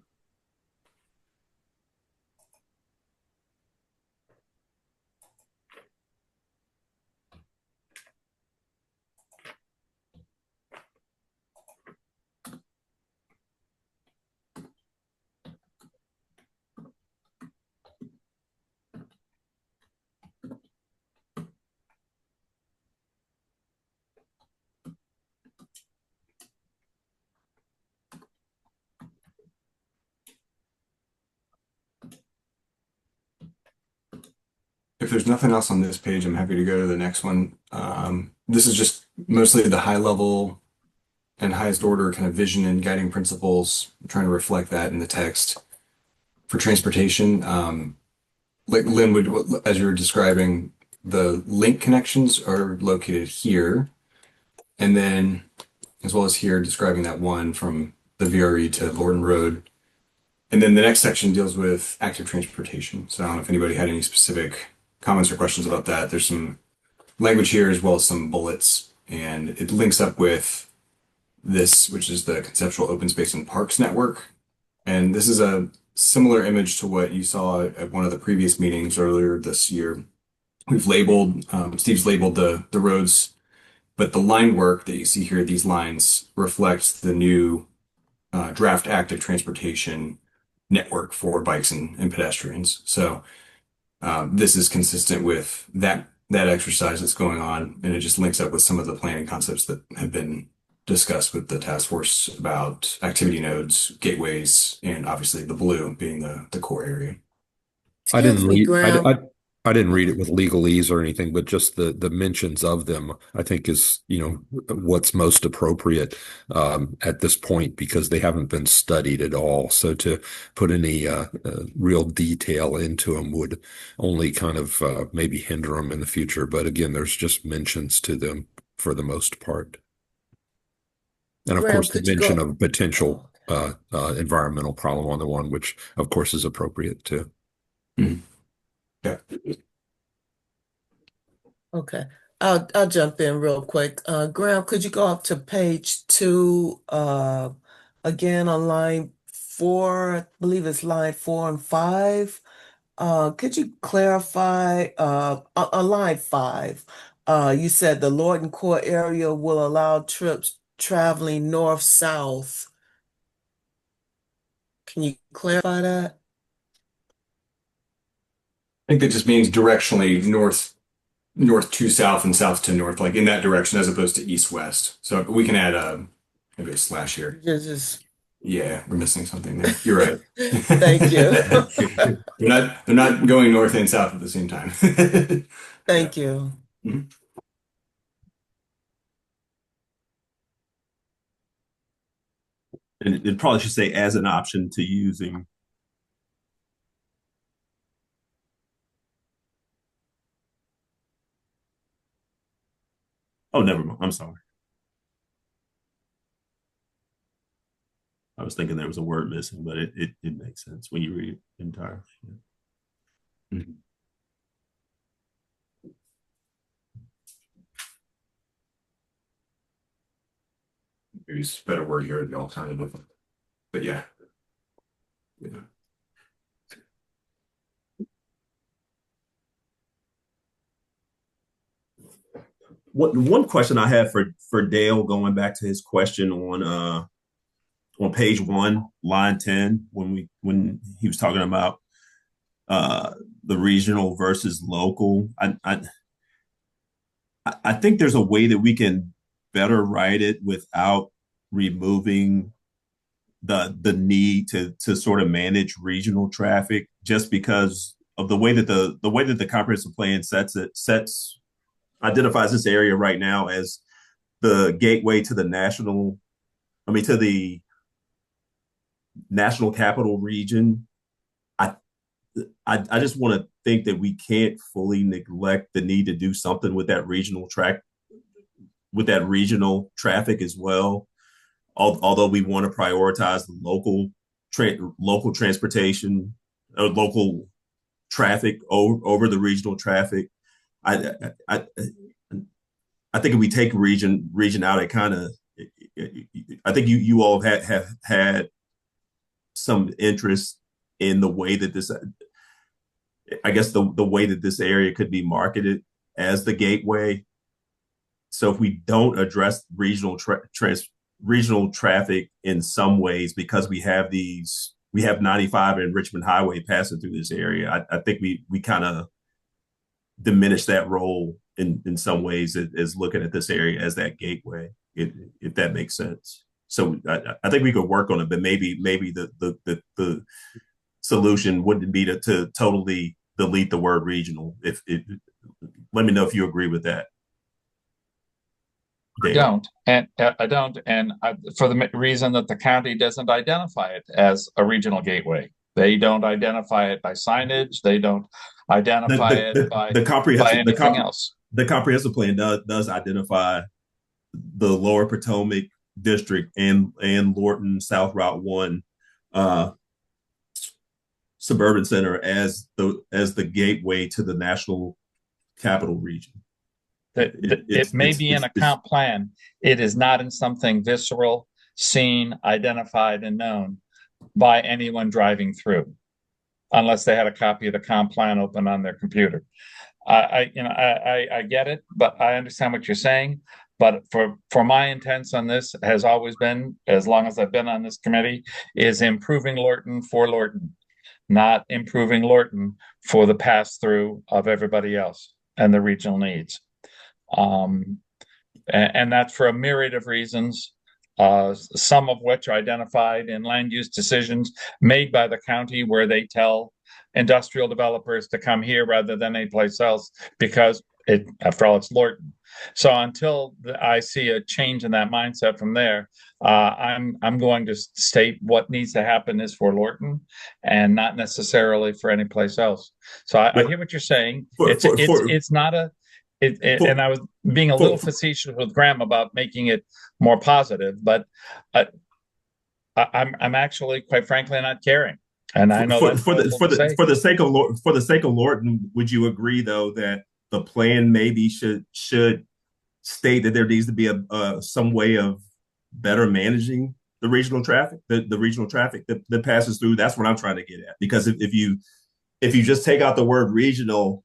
If there's nothing else on this page, I'm happy to go to the next one. This is just mostly the high level and highest order kind of vision and guiding principles. I'm trying to reflect that in the text. For transportation, like Linwood, as you were describing, the link connections are located here. And then, as well as here, describing that one from the VRE to Lorton Road. And then the next section deals with active transportation. So I don't know if anybody had any specific comments or questions about that. There's some language here as well as some bullets, and it links up with this, which is the conceptual open space and parks network. And this is a similar image to what you saw at one of the previous meetings earlier this year. We've labeled, Steve's labeled the roads, but the line work that you see here, these lines reflect the new draft active transportation network for bikes and pedestrians. So this is consistent with that exercise that's going on, and it just links up with some of the planning concepts that have been discussed with the task force about activity nodes, gateways, and obviously the blue being the core area. I didn't read it with legalese or anything, but just the mentions of them, I think is, what's most appropriate at this point, because they haven't been studied at all. So to put any real detail into them would only kind of maybe hinder them in the future. But again, there's just mentions to them for the most part. And of course, the mention of potential environmental problem on the one, which of course is appropriate too. Mm-hmm. Yeah. Okay. I'll jump in real quick. Graham, could you go up to page 2 again on line 4? I believe it's line 4 and 5. Could you clarify on line 5? You said the Lorton core area will allow trips traveling north-south. Can you clarify that? I think that just means directionally north to south and south to north, like in that direction, as opposed to east-west. So we can add maybe a slash here. Yeah, we're missing something there. You're right. Thank you. They're not going north and south at the same time. Thank you. Mm-hmm. And it probably should say as an option to using. Oh, never mind. I'm sorry. I was thinking there was a word missing, but it makes sense when you read it entirely. Yeah. Mm-hmm. Maybe it's a better word here, the alternative. But yeah. Yeah. One question I have for Dale, going back to his question on page 1, line 10, when he was talking about the regional versus local. I think there's a way that we can better write it without removing the need to sort of manage regional traffic, just because of the way that the comprehensive plan identifies this area right now as the gateway to the to the national capital region. I just want to think that we can't fully neglect the need to do something with that regional traffic as well. Although we want to prioritize the local transportation or local traffic over the regional traffic. I think if we take region out, it kind of, I think you all have had some interest in the way that this, I guess the way that this area could be marketed as the gateway. So if we don't address regional traffic in some ways, because we have 95 and Richmond Highway passing through this area, I think we kind of diminish that role in some ways as looking at this area as that gateway, if that makes sense. So I think we could work on it, but maybe the solution wouldn't be to totally delete the word regional. Let me know if you agree with that. I don't, and for the reason that the county doesn't identify it as a regional gateway. They don't identify it by signage. They don't identify it by anything else. The comprehensive plan does identify the Lower Potomac District and Lorton South Route 1 suburban center as the gateway to the national capital region. It may be in a comp plan. It is not in something visceral, seen, identified, and known by anyone driving through, unless they had a copy of the comp plan open on their computer. I get it, but I understand what you're saying. But for my intents on this has always been, as long as I've been on this committee, is improving Lorton for Lorton, not improving Lorton for the pass through of everybody else and the regional needs. And that's for a myriad of reasons, some of which are identified in land use decisions made by the county, where they tell industrial developers to come here rather than anyplace else, because after all, it's Lorton. So until I see a change in that mindset from there, I'm going to state what needs to happen is for Lorton and not necessarily for any place else. So I hear what you're saying. It's not a. And I was being a little facetious with Graham about making it more positive, but I'm actually, quite frankly, not caring. And I know for the sake of Lorton, would you agree though that the plan maybe should state that there needs to be some way of better managing the regional traffic, the regional traffic that passes through? That's what I'm trying to get at. Because if you just take out the word regional,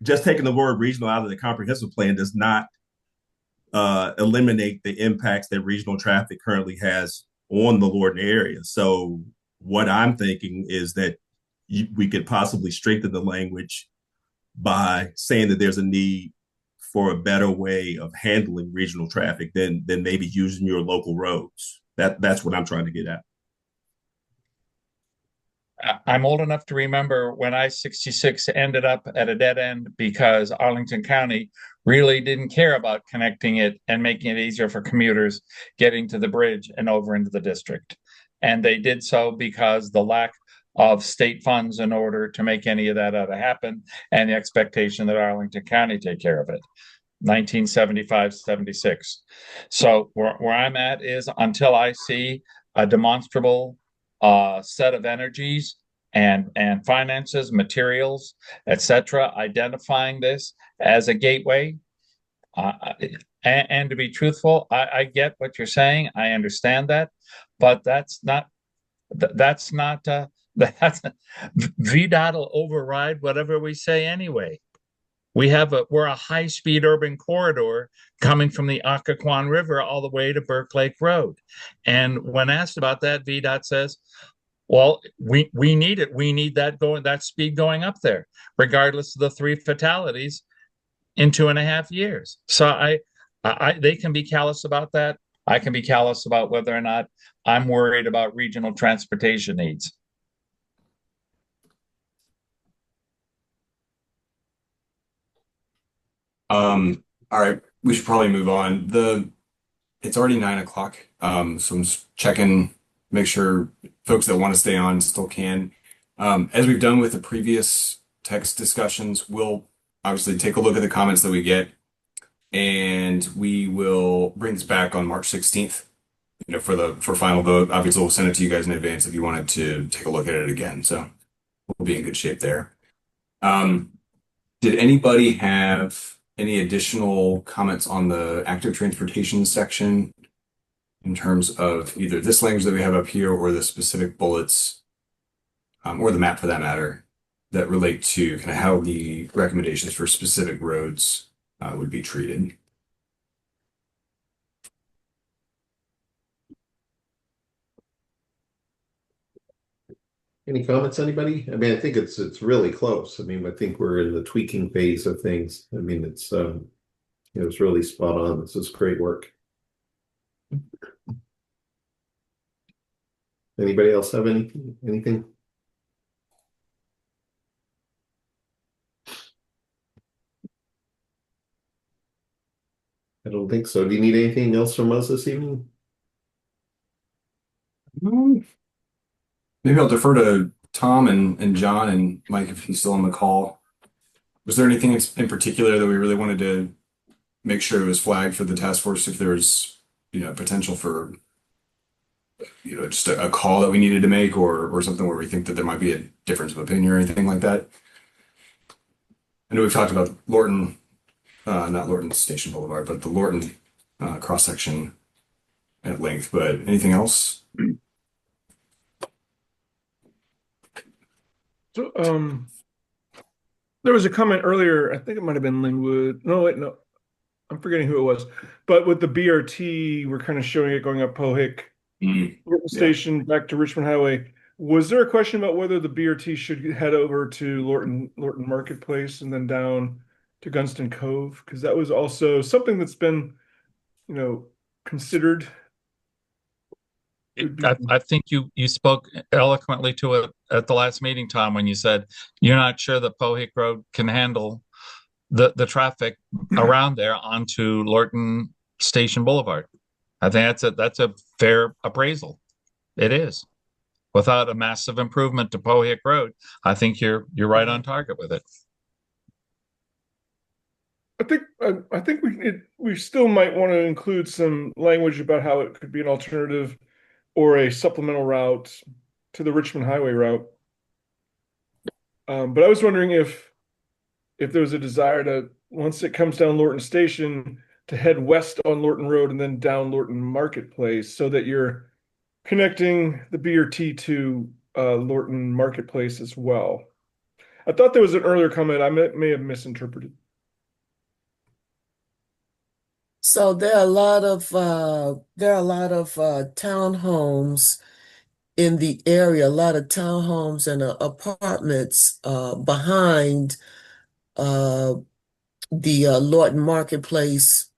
just taking the word regional out of the comprehensive plan does not eliminate the impacts that regional traffic currently has on the Lorton area. So what I'm thinking is that we could possibly strengthen the language by saying that there's a need for a better way of handling regional traffic than maybe using your local roads. That's what I'm trying to get at. I'm old enough to remember when I-66 ended up at a dead end because Arlington County really didn't care about connecting it and making it easier for commuters getting to the bridge and over into the district. And they did so because the lack of state funds in order to make any of that happen, and the expectation that Arlington County take care of it. 1975, 76. So where I'm at is, until I see a demonstrable set of energies and finances, materials, etc., identifying this as a gateway. And to be truthful, I get what you're saying. I understand that, but that's not that's VDOT will override whatever we say anyway. We're a high-speed urban corridor coming from the Occoquan River all the way to Burke Lake Road. And when asked about that, VDOT says, well, we need it. We need that speed going up there, regardless of the 3 fatalities in 2.5 years. So they can be callous about that. I can be callous about whether or not I'm worried about regional transportation needs. All right, we should probably move on. It's already 9 o'clock. So I'm just checking, make sure folks that want to stay on still can. As we've done with the previous text discussions, we'll obviously take a look at the comments that we get, and we will bring this back on March 16th, for final vote. Obviously, we'll send it to you guys in advance if you wanted to take a look at it again. So we'll be in good shape there. Did anybody have any additional comments on the active transportation section in terms of either this language that we have up here or the specific bullets, or the map for that matter, that relate to kind of how the recommendations for specific roads would be treated? Any comments, anybody? I mean, I think it's really close. I mean, I think we're in the tweaking phase of things. I mean, it was really spot on. This is great work. Anybody else have anything? I don't think so. Do you need anything else from us this evening? Maybe I'll defer to Tom and John and Mike if he's still on the call. Was there anything in particular that we really wanted to make sure it was flagged for the task force if there was, potential for, just a call that we needed to make, or something where we think that there might be a difference of opinion or anything like that? I know we've talked about Lorton, not Lorton Station Boulevard, but the Lorton cross section at length, but anything else? So, there was a comment earlier, I think it might have been Linwood. No, wait, no. I'm forgetting who it was. But with the BRT, we're kind of showing it going up Pohick Station back to Richmond Highway. Was there a question about whether the BRT should head over to Lorton Marketplace and then down to Gunston Cove? Because that was also something that's been, considered. I think you spoke eloquently to it at the last meeting, Tom, when you said you're not sure that Pohick Road can handle the traffic around there onto Lorton Station Boulevard. I think that's a fair appraisal. It is. Without a massive improvement to Pohick Road, I think you're right on target with it. I think we still might want to include some language about how it could be an alternative or a supplemental route to the Richmond Highway route. But I was wondering if there was a desire to, once it comes down Lorton Station, to head west on Lorton Road and then down Lorton Marketplace, so that you're connecting the BRT to Lorton Marketplace as well. I thought there was an earlier comment I may have misinterpreted. So there are a lot of townhomes in the area, a lot of townhomes and apartments behind the Lorton Marketplace.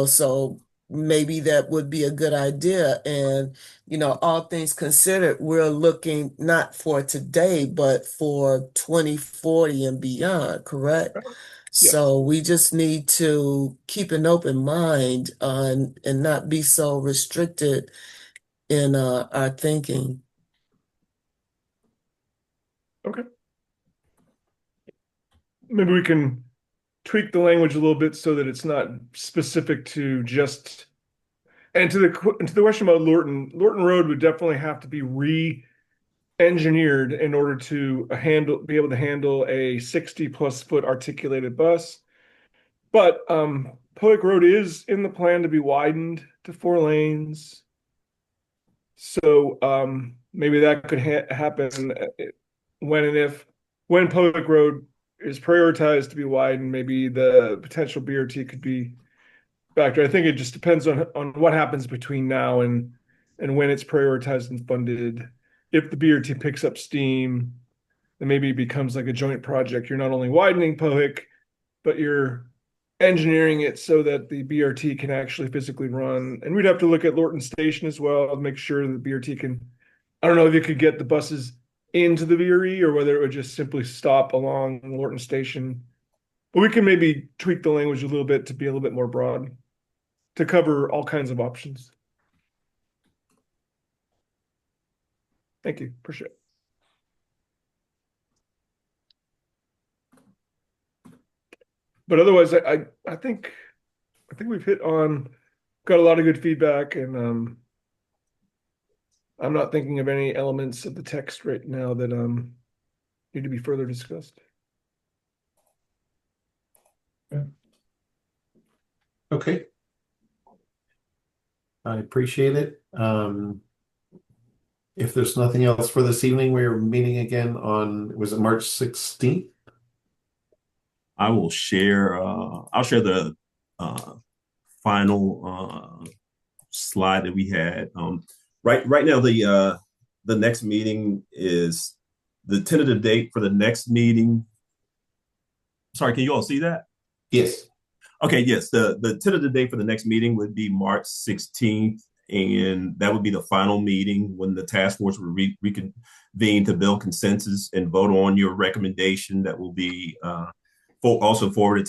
So maybe that would be a good idea. And all things considered, we're looking not for today, but for 2040 and beyond, correct? So we just need to keep an open mind and not be so restricted in our thinking. Okay. Maybe we can tweak the language a little bit so that it's not specific to just. And to the question about Lorton Road would definitely have to be re-engineered in order to be able to handle a 60+ foot articulated bus. But Poick Road is in the plan to be widened to 4 lanes. So maybe that could happen when Poick Road is prioritized to be widened. Maybe the potential BRT could be factored. I think it just depends on what happens between now and when it's prioritized and funded. If the BRT picks up steam, then maybe it becomes like a joint project. You're not only widening Pohick, but you're engineering it so that the BRT can actually physically run. And we'd have to look at Lorton Station as well to make sure that the BRT can. I don't know if you could get the buses into the VRE or whether it would just simply stop along Lorton Station. But we can maybe tweak the language a little bit to be a little bit more broad to cover all kinds of options. Thank you. Appreciate it. But otherwise, I think we've got a lot of good feedback, and I'm not thinking of any elements of the text right now that need to be further discussed. Yeah. Okay. I appreciate it. If there's nothing else for this evening, we're meeting again on, was it March 16th? I will share. I'll share the final slide that we had. Right now, the next meeting is the tentative date for the next meeting. Sorry, can you all see that? Yes. Okay. Yes, the tentative date for the next meeting would be March 16th, and that would be the final meeting when the task force will reconvene to build consensus and vote on your recommendation that will be also forwarded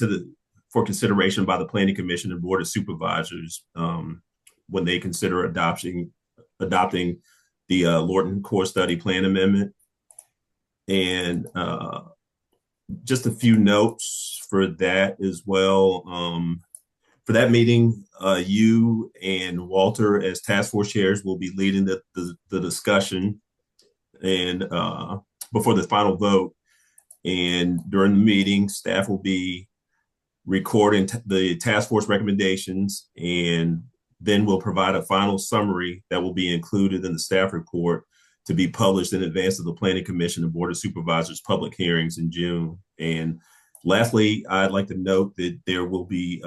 for consideration by the Planning Commission and Board of Supervisors when they consider adopting the Lorton Core Study Plan Amendment. And just a few notes for that as well. For that meeting, you and Walter as task force chairs will be leading the discussion and before the final vote. And during the meeting, staff will be recording the task force recommendations, and then we'll provide a final summary that will be included in the staff report to be published in advance of the Planning Commission and Board of Supervisors public hearings in June. And lastly, I'd like to note that there will be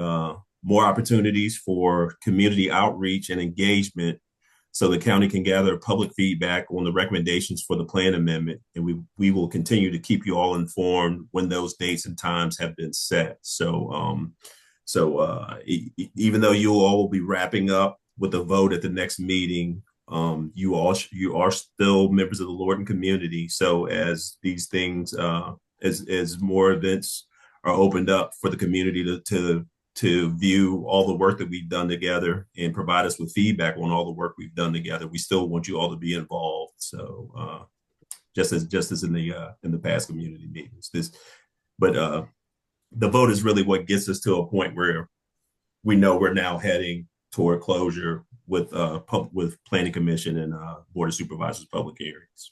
more opportunities for community outreach and engagement so the county can gather public feedback on the recommendations for the plan amendment. And we will continue to keep you all informed when those dates and times have been set. So even though you all will be wrapping up with a vote at the next meeting, you are still members of the Lorton community. So as these things, as more events are opened up for the community to view all the work that we've done together and provide us with feedback on all the work we've done together, we still want you all to be involved. So just as in the past community meetings, the vote is really what gets us to a point where we know we're now heading toward closure with Planning Commission and Board of Supervisors public hearings.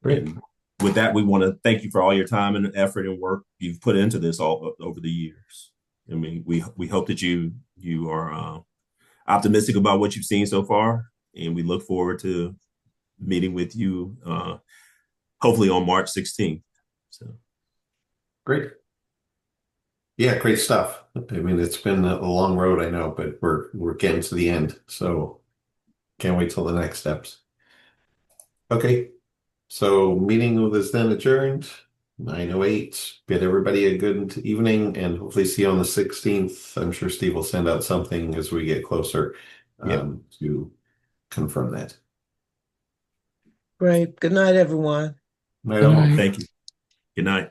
Great. And with that, we want to thank you for all your time and effort and work you've put into this all over the years. I mean, we hope that you are optimistic about what you've seen so far, and we look forward to meeting with you hopefully on March 16th. So Great. Yeah, great stuff. I mean, it's been a long road, I know, but we're getting to the end, so can't wait till the next steps. Okay. So meeting is then adjourned, 9:08. Bid everybody a good evening and hopefully see you on the 16th. I'm sure Steve will send out something as we get closer to confirm that. Great. Good night, everyone. Night all. Thank you. Good night.